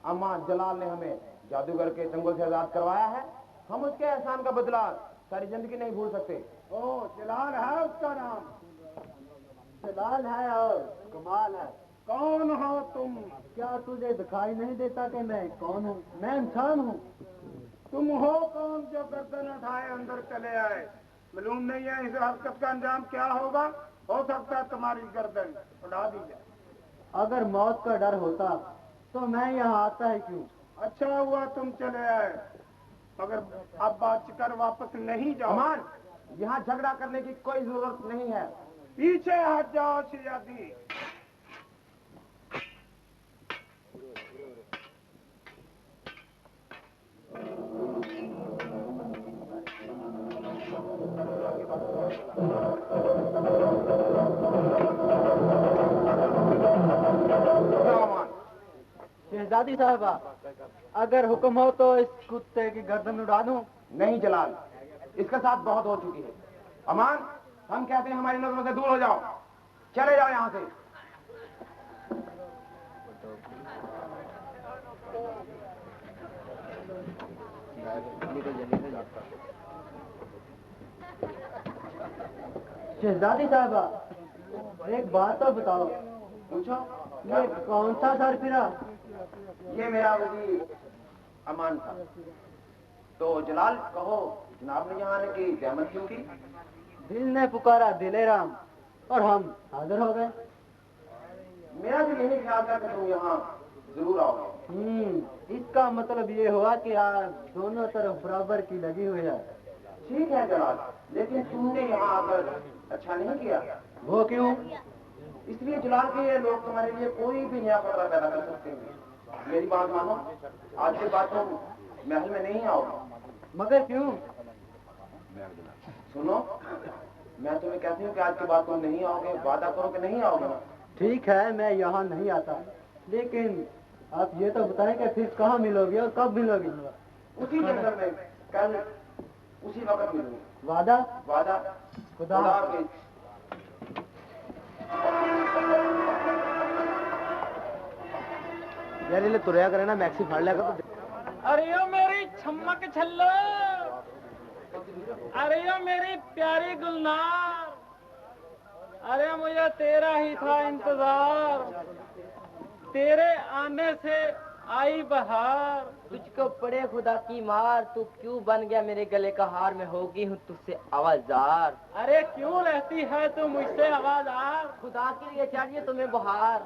अम्मा जलाल ने हमें जादूगर के चंगुल से आजाद करवाया है, हम उसके एहसान का बदला सारी जिंदगी नहीं भूल सकते। ओ जलाल है उसका नाम? जलाल है और कमाल है। कौन हो तुम? क्या तुझे दिखाई नहीं देता कि मैं कौन हूँ? मैं इंसान हूँ। तुम हो कौन जो गर्दन उठाए अंदर चले आए? मालूम नहीं है इस हरकत का अंजाम क्या होगा? हो सकता है तुम्हारी गर्दन उड़ा दी जाए। अगर मौत का डर होता तो मैं यहाँ आता है क्यों? अच्छा हुआ तुम चले आए, मगर अब बचकर वापस नहीं जाओ। अमान, यहाँ झगड़ा करने की कोई जरूरत नहीं है। पीछे हट जाओ शहजादी। शहजादी साहबा, अगर हुक्म हो तो इस कुत्ते की गर्दन उड़ा दूं? नहीं जलाल, इसके साथ बहुत हो चुकी है। अमान, हम कहते हैं हमारी नजरों से दूर हो जाओ, चले जाओ यहाँ से। शहजादी साहबा, एक बात तो बताओ। पूछो। ये कौन सा सर फिरा? ये मेरा वजीर अमान था। तो जलाल, कहो जनाब ने यहाँ आने की जहमत क्यों की? दिल ने पुकारा दिलेराम और हम हाजिर हो गए। मेरा भी यही ख्याल था कि तुम यहाँ जरूर आओगे। इसका मतलब ये हुआ कि आज दोनों तरफ बराबर की लगी हुई है। ठीक है जलाल, लेकिन तुमने यहाँ आकर अच्छा नहीं किया। वो क्यों? इसलिए जलाल के ये लोग तुम्हारे लिए कोई भी नया खतरा पैदा कर सकते हैं। मेरी बात मानो, आज के बाद तुम महल में नहीं आओगे। मगर क्यों? सुनो, मैं तुम्हें कहती हूँ कि आज के बाद तुम नहीं आओगे। वादा करो कि नहीं आओगे ना। ठीक है, मैं यहाँ नहीं आता, लेकिन आप ये तो बताएं कि फिर कहाँ मिलोगे और कब मिलोगे? उसी जंगल में कल उसी वक्त मिलूंगी। वादा? वादा। खुदा हाफिज। यार ये तुरया करे ना मैक्सी फाड़ लिया कर तो। अरे यो मेरी छमक छल्लो, अरे यो मेरी प्यारी गुलनार, अरे मुझे तेरा ही था इंतजार, तेरे आने से आई बहार। तुझको पड़े खुदा की मार, तू क्यों बन गया मेरे गले का हार, मैं होगी हूँ तुझसे आवाज़ार। अरे क्यों रहती है तू मुझसे आवाज़ार, खुदा के लिए चाहिए तुम्हें बहार,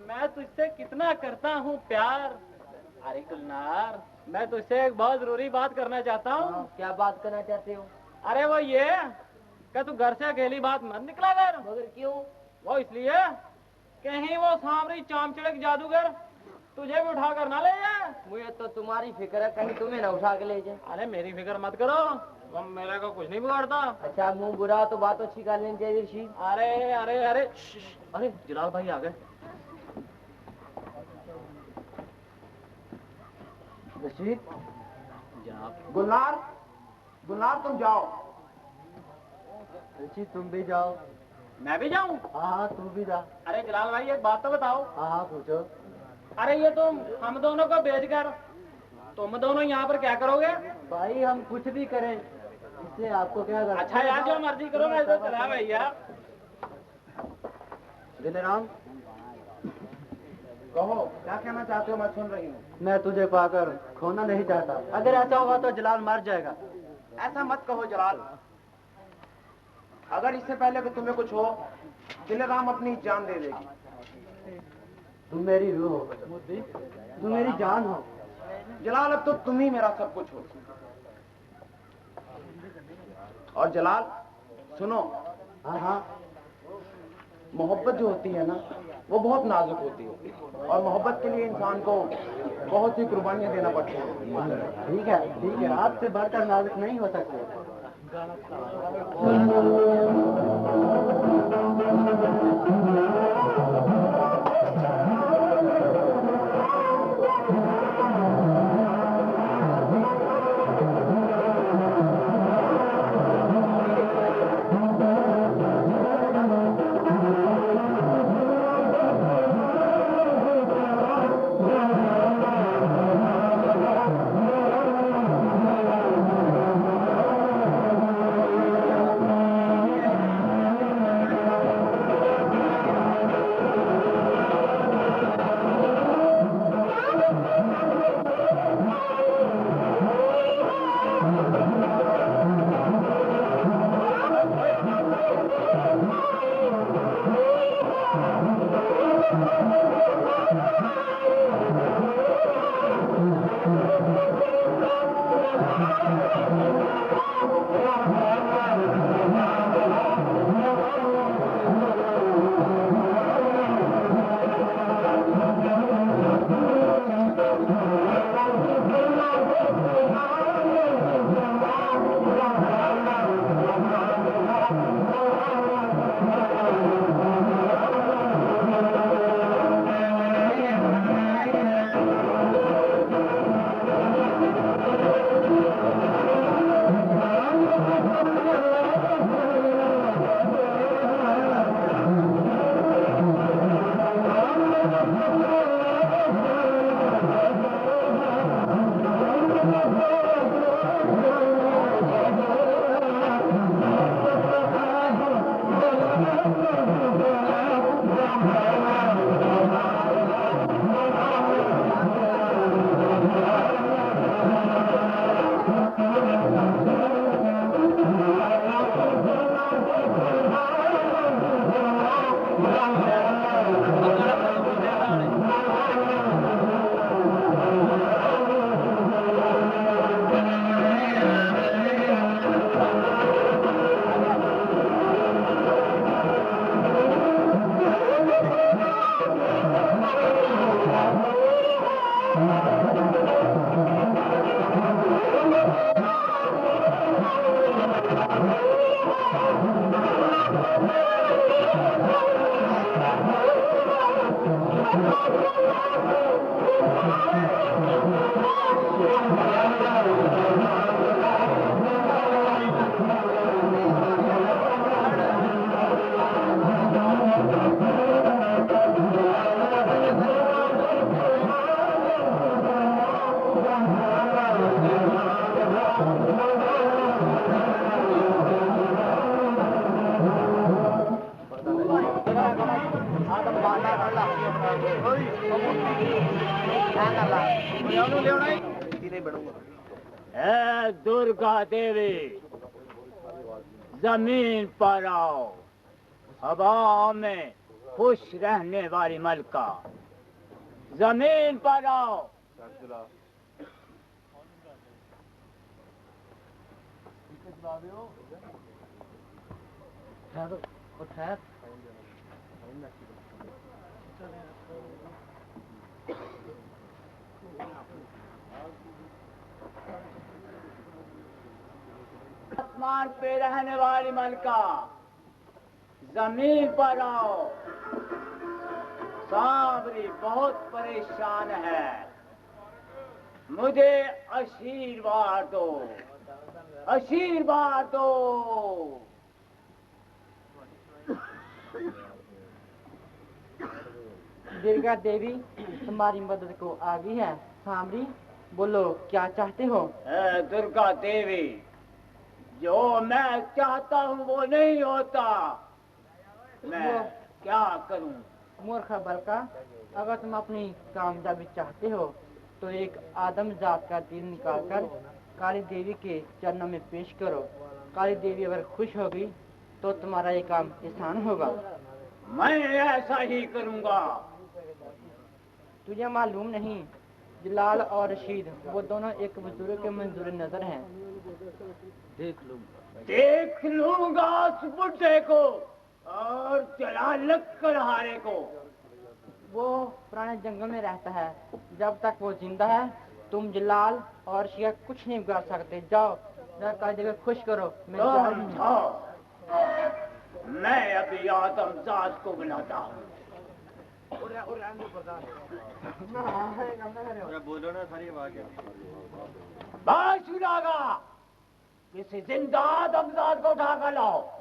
मैं तुझसे कितना करता हूँ प्यार। अरे गुलनार, मैं तुझसे एक बहुत जरूरी बात करना चाहता हूँ। क्या बात करना चाहते हो? अरे वो ये कि तू घर से अकेली बात मत निकला कर। मगर क्यों? वो इसलिए कहीं वो सांवरी चामचिड़क जादूगर तुझे भी उठा कर ना ले जाए। मुझे तो तुम्हारी फिक्र है, कहीं तुम्हें ना उठा के ले जाए। अरे मेरी फिक्र मत करो, तुम मेरे को कुछ नहीं बिगाड़ता। अच्छा मुंह बुरा तो बात अच्छी कर लेनी चाहिए रशीद। अरे अरे अरे अरे जलाल भाई आ गए। रशीद, गुलनार, गुलनार तुम जाओ। रशीद तुम भी जाओ। मैं भी जाऊं? हाँ तू भी जा। अरे जलाल भाई एक बात तो बताओ। हाँ पूछो। अरे ये तुम हम दोनों को बेच कर तुम दोनों यहाँ पर क्या करोगे? भाई हम कुछ भी करें, इससे आपको क्या करना? अच्छा यार जो मर्जी करो, मैं तो चला भैया। दिलराम कहो क्या कहना चाहते हो, मैं सुन रही हूँ। मैं तुझे पाकर खोना नहीं चाहता, अगर ऐसा हुआ तो जलाल मर जाएगा। ऐसा मत कहो जलाल, अगर इससे पहले कि तुम्हें कुछ हो, दिलराम अपनी जान दे देगी। तुम मेरी रूह हो, तुम मेरी जान हो। जलाल अब तो तुम ही मेरा सब कुछ हो। और जलाल सुनो। हाँ हाँ। मोहब्बत जो होती है ना, वो बहुत नाजुक होती है, और मोहब्बत के लिए इंसान को बहुत सी कुर्बानियां देना पड़ती है। ठीक है, आपसे बढ़कर नाजुक नहीं हो सकते। ए दुर्गा देवी, जमीन पर आओ, हवा में खुश रहने वाली मलका, जमीन पर आओ। आसमान पे रहने वाली मलका, जमीन पर आओ। सांवरी बहुत परेशान है, मुझे आशीर्वाद दो, आशीर्वाद दो। दुर्गा देवी तुम्हारी मदद को आ गई है। सांवरी बोलो क्या चाहते हो? दुर्गा देवी, जो मैं चाहता हूँ वो नहीं होता, मैं क्या करूँ? मूर्ख बलका, अगर तुम अपनी कामयाबी चाहते हो तो एक आदम जात का दिल निकालकर काली देवी के चरणों में पेश करो। काली देवी अगर खुश होगी तो तुम्हारा ये काम आसान होगा। मैं ऐसा ही करूँगा। तुझे मालूम नहीं, जलाल और रशीद वो दोनों एक बुजुर्ग के मंजूर नजर हैं। देख लूंगा उस बुढ़े को और जलाल लक्कड़हारे को। वो पुराने जंगल में रहता है, जब तक वो जिंदा है तुम जलाल और शिया कुछ नहीं बिगाड़ सकते। जाओ काली देवी खुश करो। मैं अभी आदमजात को बुलाता हूँ। बोलो ना सारी आवाज। बात सुनागा, किसी जिंदा आदमजात को उठा कर लाओ।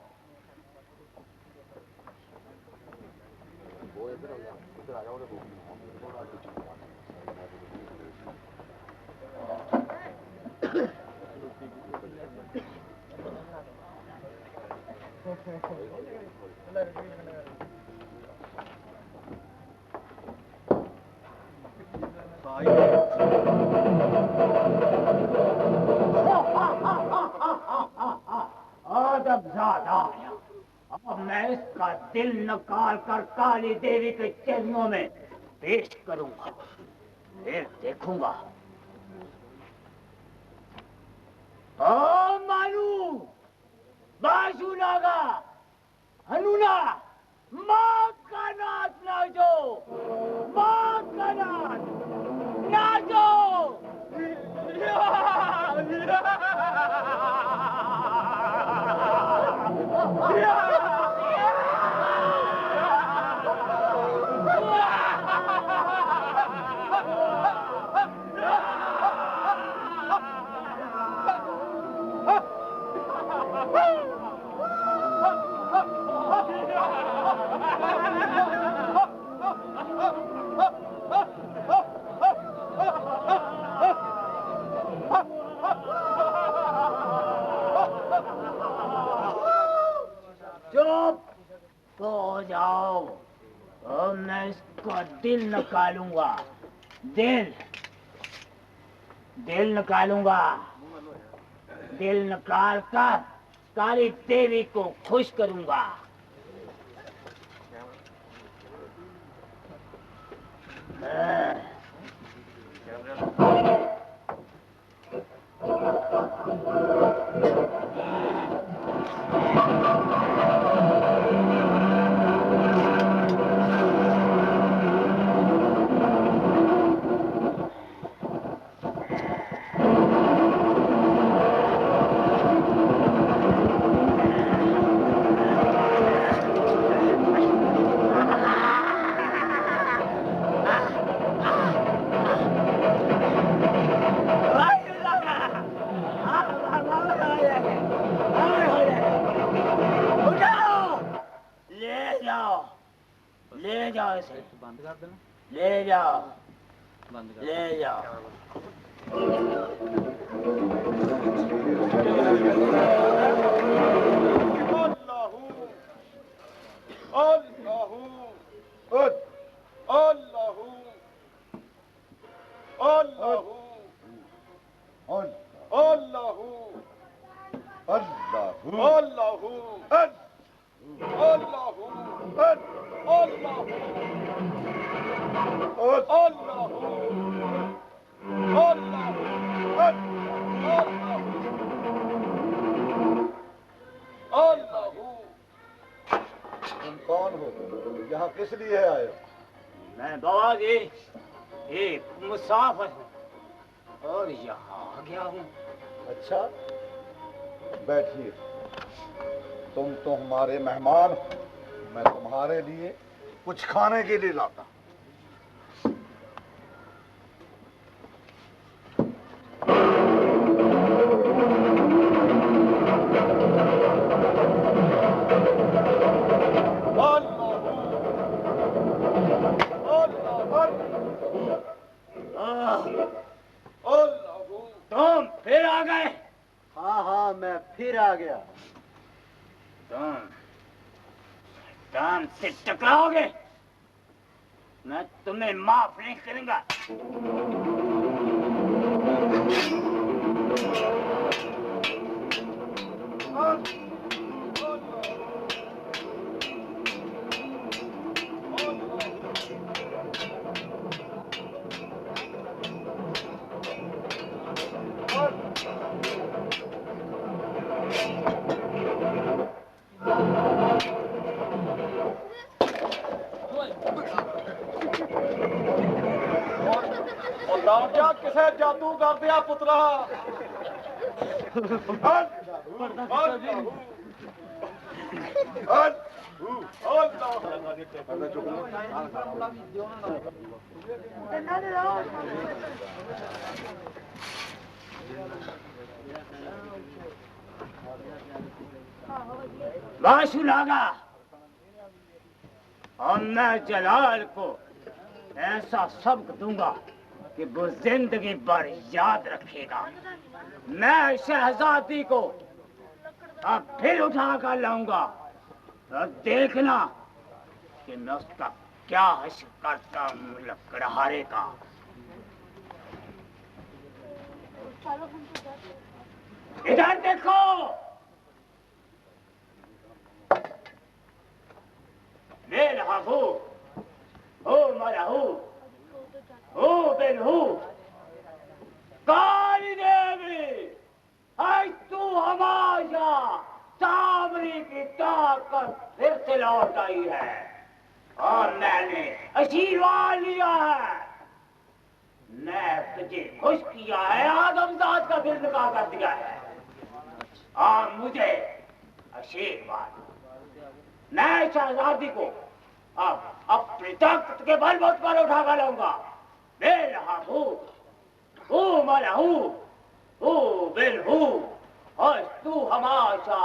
आदमजात आ गया। अब मैं इसका दिल निकाल कर काली देवी के चरणों में पेश करूंगा, फिर देखूंगा। ओ मानू, बासु नागा, हनुना, माँ का नाच नाचो, माँ का नाच नाचो। चुप हो जाओ, और मैं इसका दिल निकालूंगा। दिल निकालूंगा। दिल निकाल कर काली देवी को खुश करूंगा। ले जाओ इसे, बंद कर देना। ले जाओ, बंद कर, ले जाओ। अल्लाहू तुम कौन हो? यहाँ किस लिए आए? मैं बाबा जी एक मुसाफिर हूँ और यहाँ आ गया हूँ। अच्छा, बैठिए। तुम तो हमारे मेहमान हो। मैं तुम्हारे लिए कुछ खाने के लिए लाता हूँ। तुम फिर आ गए? हाँ हाँ, मैं फिर आ गया। तुम से टकराओगे, मैं तुम्हें माफ नहीं करूंगा। क्या किसे जादू कर दिया पुतला? बाशु लागा और मैं जलाल को ऐसा सबक दूंगा कि वो जिंदगी भर याद रखेगा। मैं शहजादी को अब फिर उठा कर लाऊंगा और देखना कि मैं उसका क्या हश्र करता हूँ लकड़हारे का। इधर देखो, बेलहू हो मरहू हो बेलहू काली देवी, आज तू हमारा सामरी की ताकत फिर से लौट आई है और मैंने आशीर्वाद लिया है। मैं तुझे खुश किया है, आदमजाद का दिल निकाह कर दिया है और मुझे आशीर्वाद। मैं शहजादी को अब अपनी ताकत के बलबूते पर उठा कर लाऊंगा। बेलहू हो मरहू हो बेलहू, और तू हमाशा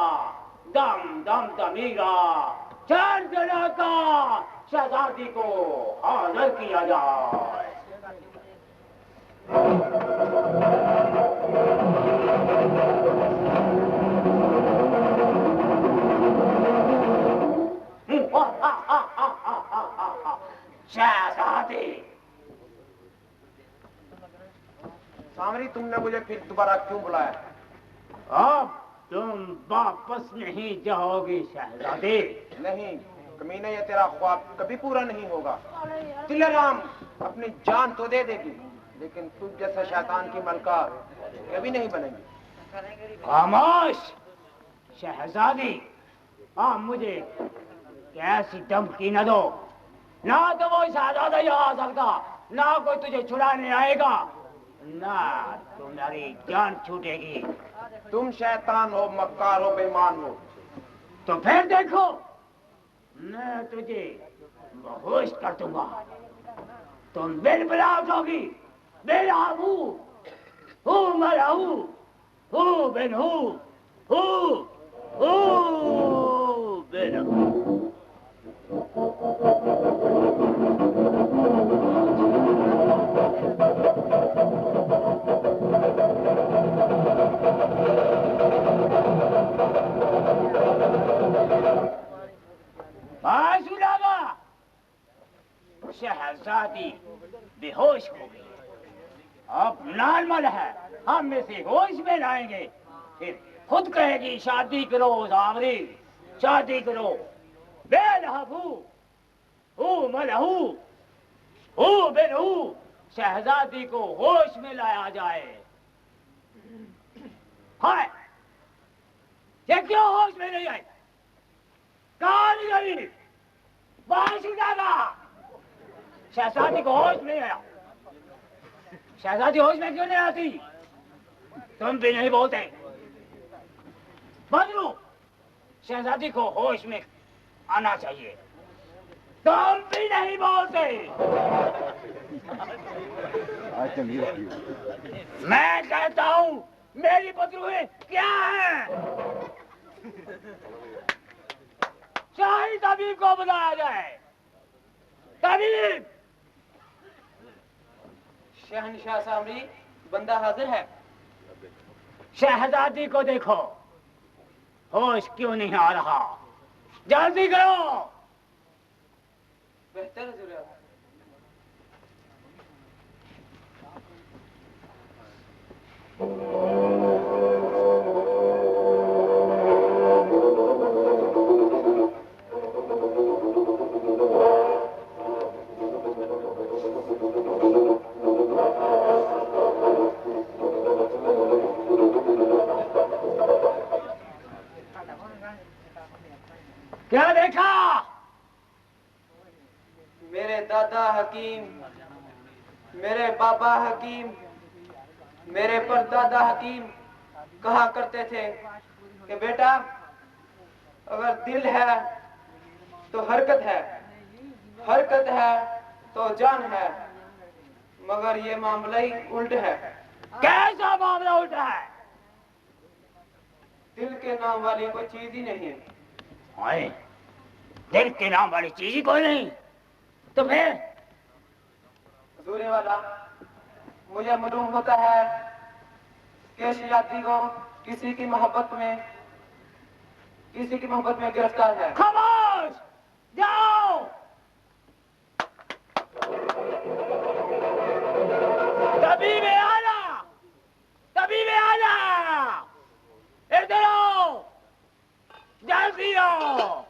दम दम दमीरा चल चला का शहजादी को हाजिर किया जाए। शहजादी, सामरी, तुमने मुझे फिर दोबारा क्यों बुलाया? अब तुम वापस नहीं जाओगी शहजादी। नहीं कमीने, ये तेरा ख्वाब कभी पूरा नहीं होगा। दिलराम अपनी जान तो दे देगी, लेकिन तुझ जैसा शैतान की मलका कभी नहीं बनेगी। खामोश शहजादी, आप मुझे कैसी धमकी न दो। ना तो वो शहजादा यहाँ आ सकता, ना कोई तुझे छुड़ाने आएगा, ना तुम्हारी जान छूटेगी। तुम शैतान हो, मक्कार हो, बेईमान हो। तो फिर देखो, मैं तुझे बेहोश कर दूंगा। तुम बिलबिला उठोगी। बेलाबू हो मराहू हो बेनहू हो बेनहू। शहजादी बेहोश हो गई। अब नॉर्मल है, हम इसे होश में लाएंगे। फिर खुद कहेगी शादी करो सामरी, शादी करो। बेलहबू हू मलहू हू बिलहू शहजादी को होश में लाया जाए। हाय, ये क्यों होश में नहीं आई? कहाँ नहीं गई? बाहर उठागा। शहजादी को होश नहीं आया। शहजादी होश में क्यों नहीं आती? तुम भी नहीं बोलते। बदलू, शहजादी को होश में आना चाहिए। तुम भी नहीं बोलते। मैं कहता हूँ मेरी बदलू क्या है? शाही तबीब को बुलाया जाए। तबीब। शहनशाह सामरी, बंदा हाजिर है। शहजादी को देखो, होश क्यों नहीं आ रहा? जल्दी करो। बेहतर हुजूर। क्या देखा? मेरे दादा हकीम, मेरे बाबा हकीम, मेरे परदादा हकीम कहा करते थे कि बेटा, अगर दिल है तो हरकत है, हरकत है तो जान है, मगर ये मामला ही उल्ट है। कैसा मामला उल्टा है? दिल के नाम वाली कोई चीज ही नहीं है। ओए, दिल के नाम वाली चीज ही कोई नहीं तो फिर? दूरी वाला, मुझे मालूम होता है कि शहजादी को किसी की मोहब्बत में गिरफ्तार है। खामोश, जाओ। तभी में आना, तभी में आना। इधर आओ, जल्दी आओ।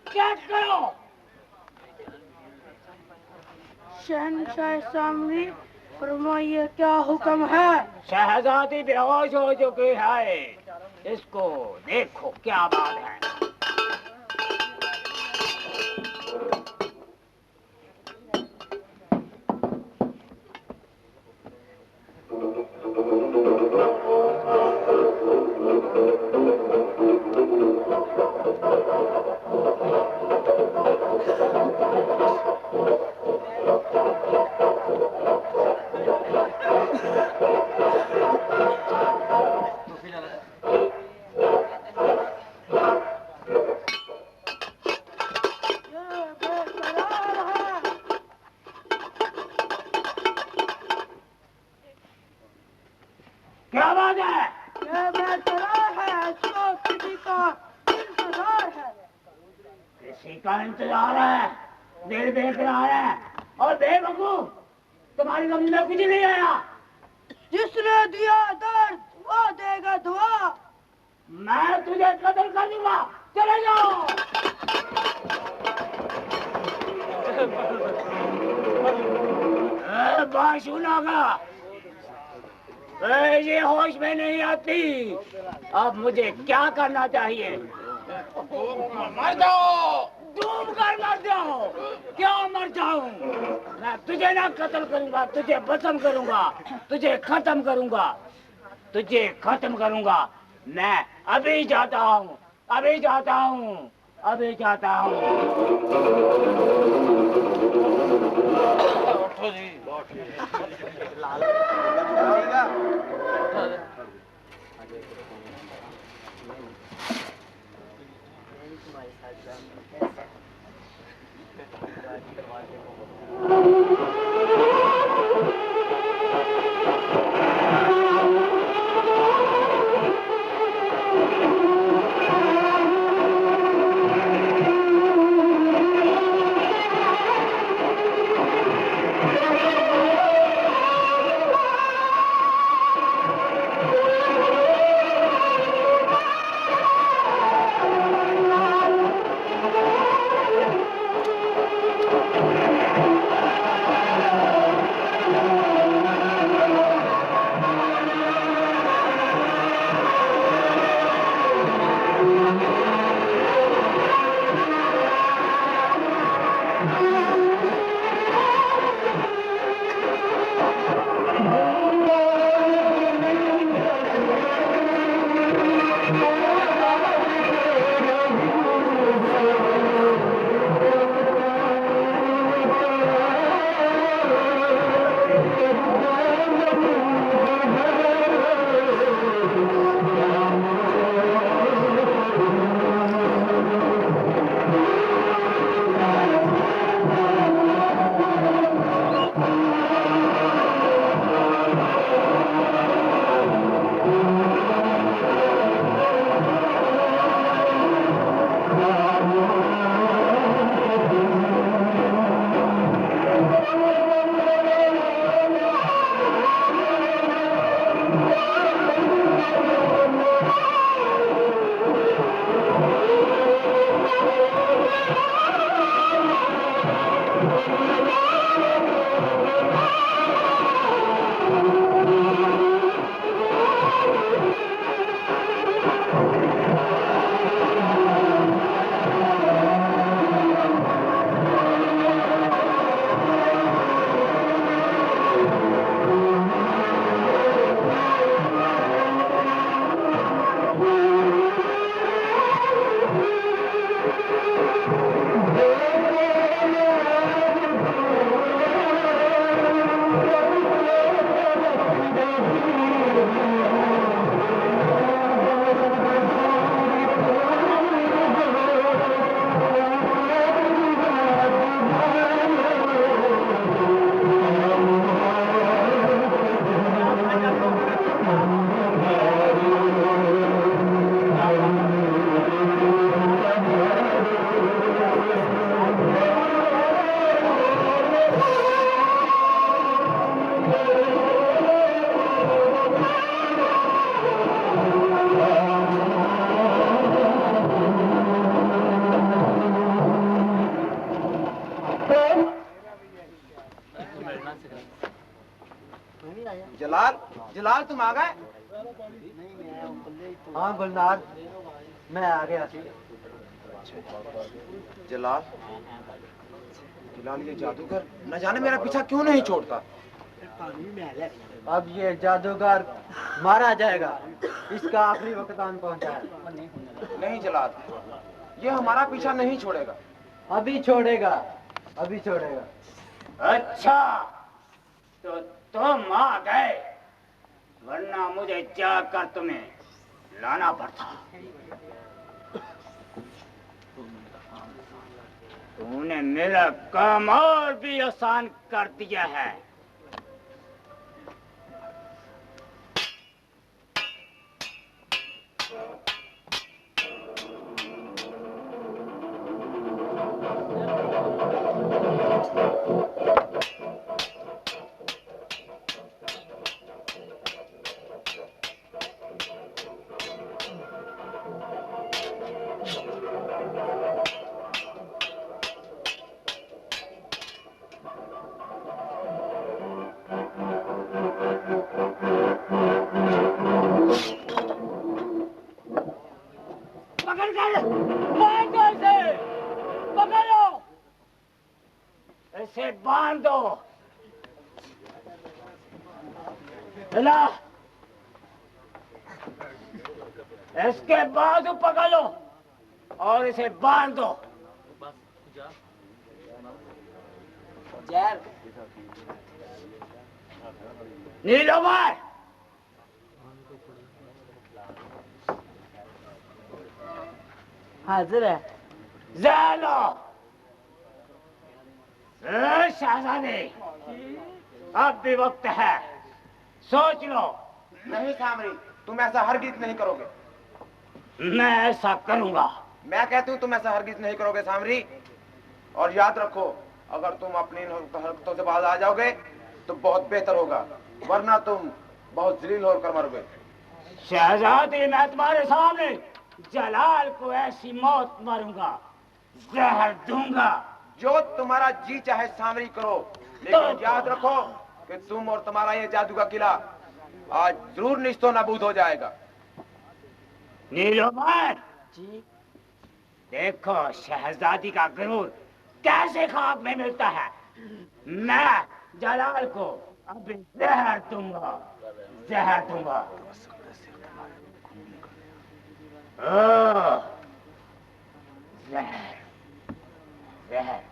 चेक करो। शहनशाह सामरी, फरमाइए क्या हुक्म है? शहजादी बेहोश हो चुकी है, इसको देखो क्या बात है। क्या बात है? ये बेकरार है, इसको किसी का इंतजार है। किसी का इंतजार है, दिल बेकरार है और बेवकूफ, तुम्हारी समझ में कुछ नहीं आया। जिसने दिया दर्द वो देगा दुआ। मैं तुझे कत्ल कर दूंगा, चले जाओ। बाशुना का ये होश में नहीं आती। अब मुझे क्या करना चाहिए? मर जाओ। डूब कर मर जाओ। क्यों मर जाऊं? मैं तुझे ना कत्ल करूंगा, तुझे खत्म करूंगा, तुझे खत्म करूंगा, तुझे खत्म करूंगा। मैं अभी जाता हूँ, अभी जाता हूँ, अभी जाता हूँ। जलाल तुम आ गए? हाँ गुलनार, मैं आ गया। जलाल, जलाल ये जादूगर न जाने मेरा पीछा क्यों नहीं छोड़ता। अब ये जादूगर मारा जाएगा, इसका आखिरी वक्त आन पहुंचा है। नहीं जलाल, ये हमारा पीछा नहीं छोड़ेगा। अभी छोड़ेगा, अभी छोड़ेगा। अच्छा, तो तुम आ गए, वरना मुझे जाकर तुम्हें लाना पड़ता। तूने मेरा काम और भी आसान कर दिया है। इसे बांध दो। हिला, इसके बाजू पकड़ लो और इसे बांध दो। जैर नीलोमर, हाजिर है। ज़ालो, शहजादे, अब भी वक्त है, सोच लो। नहीं सामरी, तुम ऐसा हरगिज नहीं करोगे। मैं ऐसा करूंगा। मैं कहती हूँ तुम ऐसा हरगिज नहीं करोगे सामरी। और याद रखो, अगर तुम अपनी इन हरकतों से बाज आ जाओगे तो बहुत बेहतर होगा, वरना तुम बहुत जलील होकर मरोगे। शहजादी, मैं तुम्हारे सामने जलाल को ऐसी मौत मारूंगा, जहर दूंगा। जो तुम्हारा जी चाहे सामरी करो, लेकिन याद रखो कि तुम और तुम्हारा ये जादू का किला आज जरूर निस्तो नाबूद हो जाएगा। नीलोमर जी, देखो शहजादी का गुरूर कैसे ख्वाब में मिलता है। मैं जलाल को अभी जहर दूंगा, जहर दूंगा। जहर, जहर।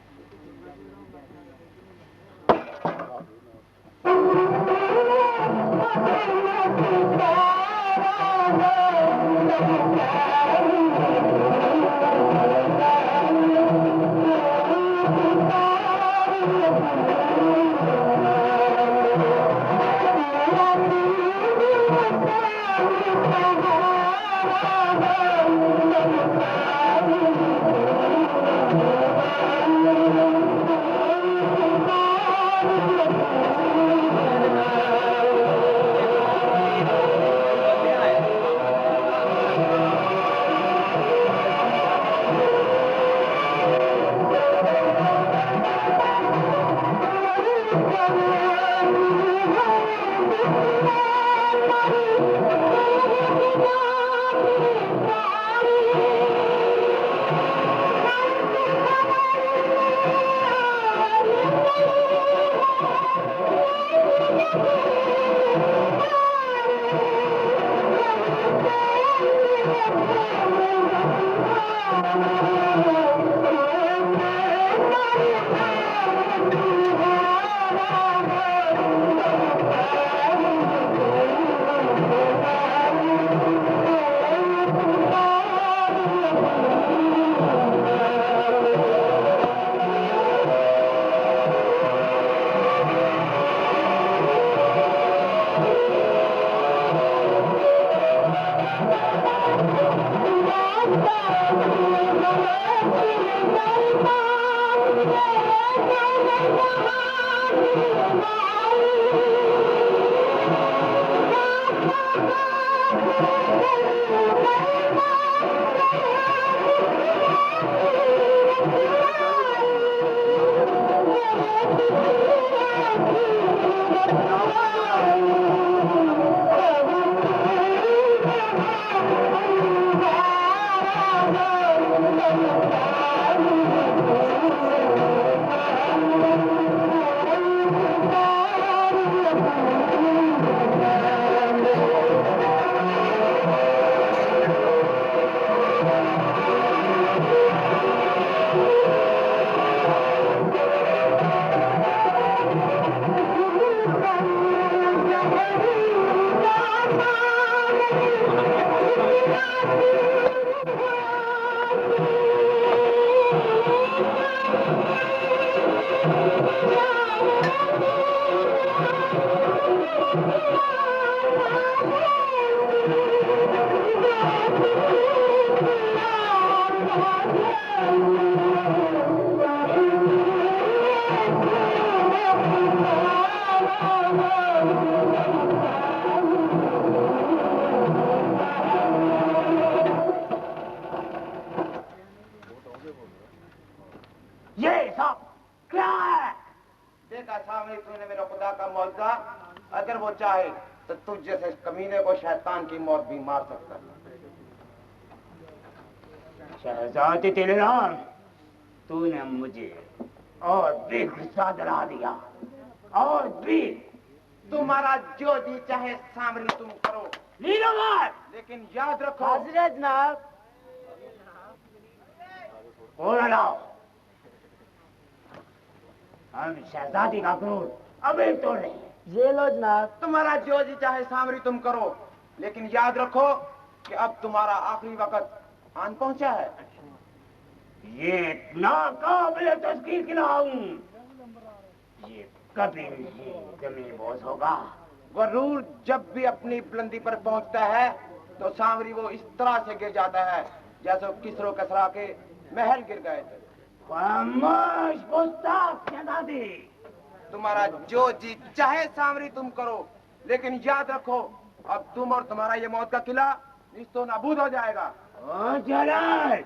ये सब क्या है? देखा सामने तूने मेरा खुदा का मौजूदा, अगर वो चाहे तो तुझ जैसे कमीने को शैतान की मौत भी मार सकता है। शहजादी दिलराम, तूने मुझे और भी गुस्सा दिला दिया, और भी। तुम्हारा जो जी चाहे सामने तुम करो, लेकिन याद रखो। हाजिर जनाब। बोला लाओ, हम शहजादी का क्रोध अभी तोड़ रहे हैं। ये लो जनाब। तुम्हारा जो जी चाहे सामरी तुम करो, लेकिन याद रखो कि अब तुम्हारा आखिरी वक्त आन पहुंचा है। ये नाकाबिल तस्कीर खिलाऊं, ये कभी नहीं जमीन बोझ होगा। गरूर जब भी अपनी बुलंदी पर पहुंचता है तो सामरी वो इस तरह से गिर जाता है जैसे किसरो कसरा के महल गिर गए थे। खामोश गुस्ताख शहजादी, तुम्हारा जो जी चाहे सामरी तुम करो, लेकिन याद रखो अब तुम और तुम्हारा ये मौत का किला निस्तो नाबूद हो जाएगा। जलाल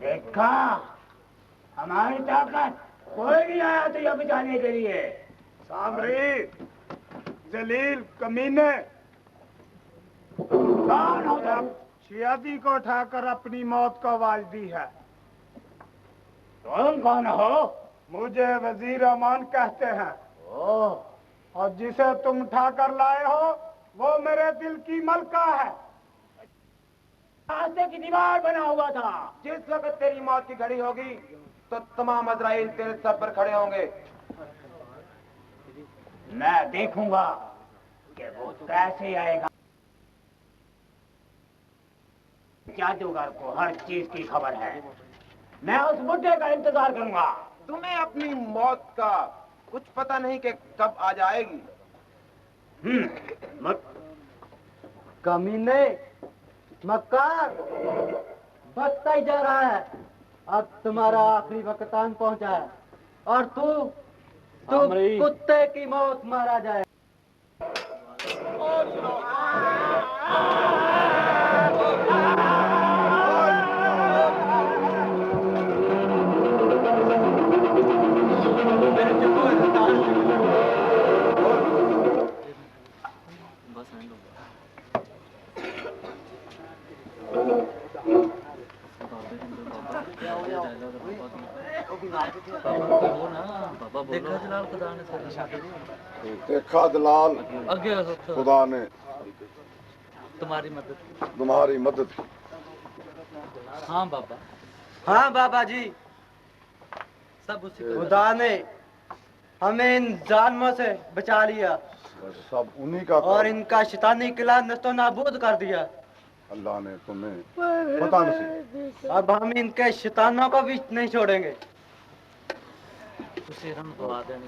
देखा, हमारी ताकत कोई नहीं आया तो ये बचाने के लिए। सामरी, जलील, कमीने, कौन हो तुम? शियादी को उठाकर अपनी मौत को आवाज दी है। तुम कौन हो? मुझे वजीर अमान कहते हैं। ओह, और जिसे तुम उठाकर लाए हो वो मेरे दिल की मलका है। रास्ते की दीवार बना हुआ था। जिस वक्त तेरी मौत की घड़ी होगी तो तमाम अज़राइल तेरे सर पर खड़े होंगे। मैं देखूंगा कि वो कैसे आएगा। जादूगर को हर चीज की खबर है। मैं उस बुड्ढे का इंतजार करूंगा। तुम्हें अपनी मौत का कुछ पता नहीं कि कब आ जाएगी। कमीने, मक्कार, वक्त ही जा रहा है। अब तुम्हारा आखिरी वक्त आन पहुंचा है और तू कुत्ते की मौत मारा जाए। देखा दलाल, खुदा ने तुम्हारी मदद। हाँ बाबा, हाँ बाबा जी, सब उसी खुदा ने हमें इन जालिमों से बचा लिया। सब उन्हीं का और इनका शैतानी किला नस्तो नाबूद कर दिया। अल्लाह ने तुम्हें पता नसीब। अब हम इनके शैतानों को भी नहीं छोड़ेंगे। उसे हम दवा देनी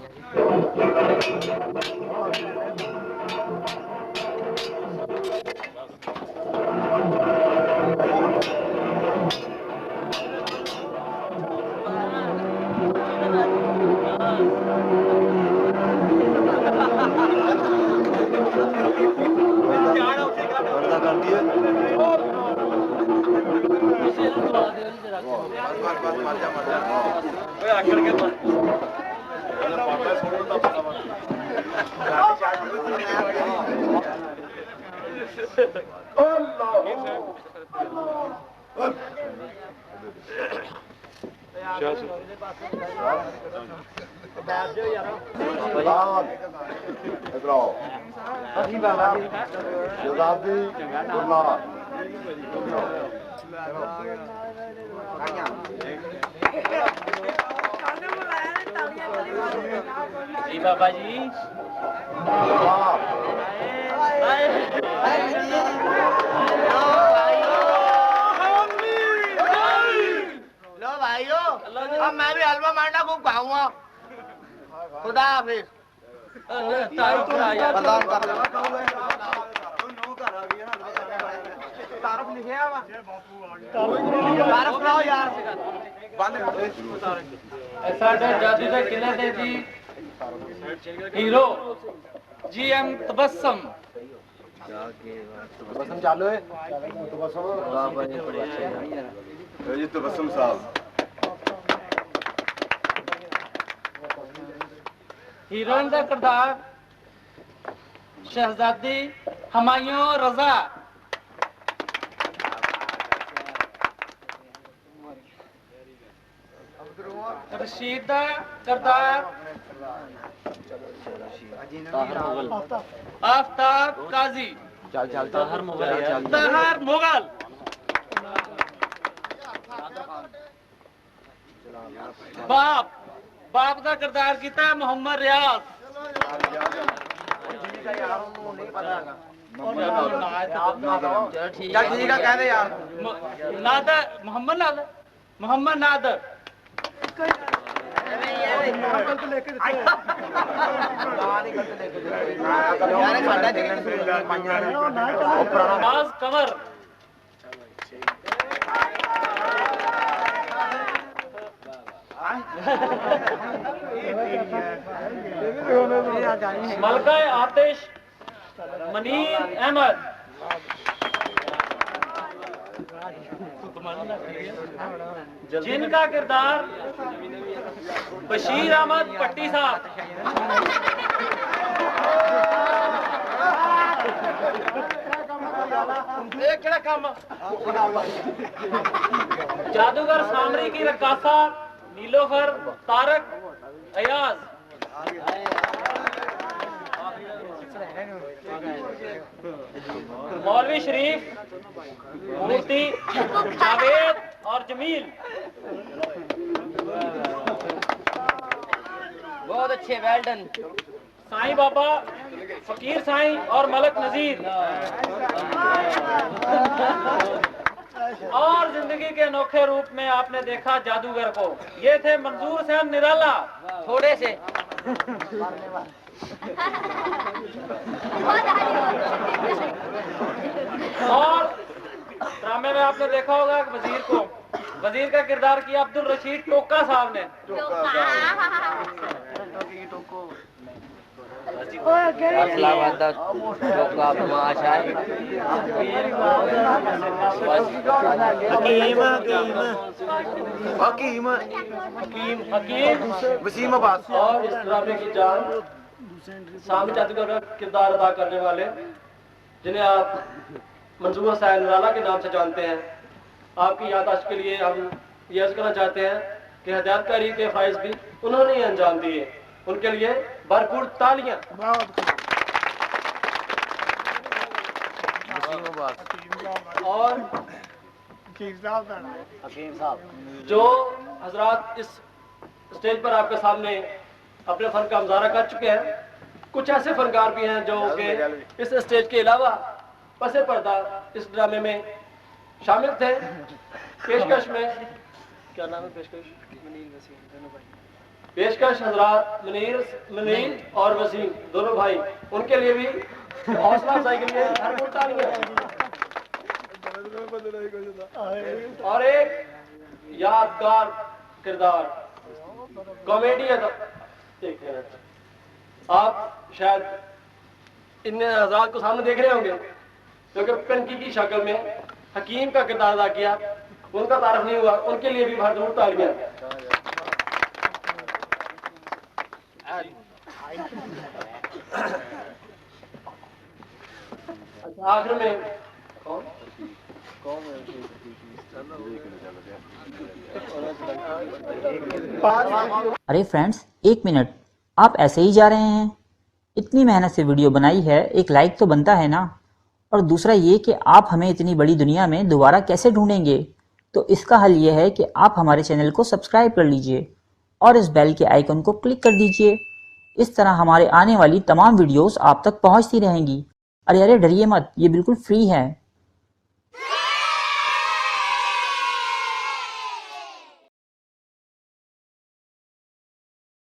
जी बाबा जी। लो भाइयों, अब मैं भी हलवा मांडा खूब खाऊंगा। खुदा हाफिज। तारफ लिखे तारफ सुनाओ यार। साढ़े जादू का किला दे जी हीरो GM तबस्सम। तबस्सम चालू है। जी तबस्सम साहब। हीरोइन का किरदार शहजादी हुमायूं रजा। रशीद का किरदार आफ्ताब काजी। तहर मुगल। बाप का किरदार किया मोहम्मद रियाज। नादर, मोहम्मद नादर। आवाज कमर। मलका आतिश मनीर अहमद। जिनका किरदार बशीर अहमद पट्टी साहब। जादूगर सामरी की रकासा नीलोफर तारक अयाज। मौलवी शरीफ मूर्ति जावेद और जमील। बहुत अच्छे, वेल डन। साईं बाबा फकीर साईं और मलक नजीर। और जिंदगी के अनोखे रूप में आपने देखा जादूगर को। ये थे मंजूर हुसैन निराला। थोड़े से और ड्रामे में आपने देखा होगा वजीर को। वजीर का किरदार किया अब्दुल रशीद टोका साहब ने। हकीम वसीम अब्बास। और इस ड्रामे की जान सामने जादूगर का किरदार अदा करने वाले जिन्हें आप मंजूर हुसैन निराला के नाम से जानते हैं। आपकी याददाश्त के लिए हम ये अर्ज करना चाहते हैं कि हदायतकारी के फ़ाइज़ भी उन्होंने ही अंजाम दिए। उनके लिए भरपूर तालियां। और हकीम साहब जो हजरात इस स्टेज पर आपके सामने अपने फन का मुजाहरा कर चुके हैं, कुछ ऐसे फनकार भी हैं जो कि इस स्टेज के अलावा पसे पर्दा इस ड्रामे में शामिल थे। पेशकश में क्या नाम है? पेशकश हजरात मुनीर और वसीम दोनों भाई, उनके लिए भी हौसला अफजाई के लिए भरपूर तालियां। और एक यादगार किरदार कॉमेडी आप शायद इन हजरात को सामने देख रहे होंगे क्योंकि पिंकी की शक्ल में हकीम का किरदार अदा किया। उनका तारीफ नहीं हुआ, उनके लिए भी भरपूर तालियां। आखिर में अरे फ्रेंड्स, एक मिनट, आप ऐसे ही जा रहे हैं? इतनी मेहनत से वीडियो बनाई है, एक लाइक तो बनता है ना। और दूसरा ये कि आप हमें इतनी बड़ी दुनिया में दोबारा कैसे ढूंढेंगे? तो इसका हल ये है कि आप हमारे चैनल को सब्सक्राइब कर लीजिए और इस बेल के आइकन को क्लिक कर दीजिए। इस तरह हमारे आने वाली तमाम वीडियोस आप तक पहुंचती रहेंगी। अरे डरिए मत, ये बिल्कुल फ्री है।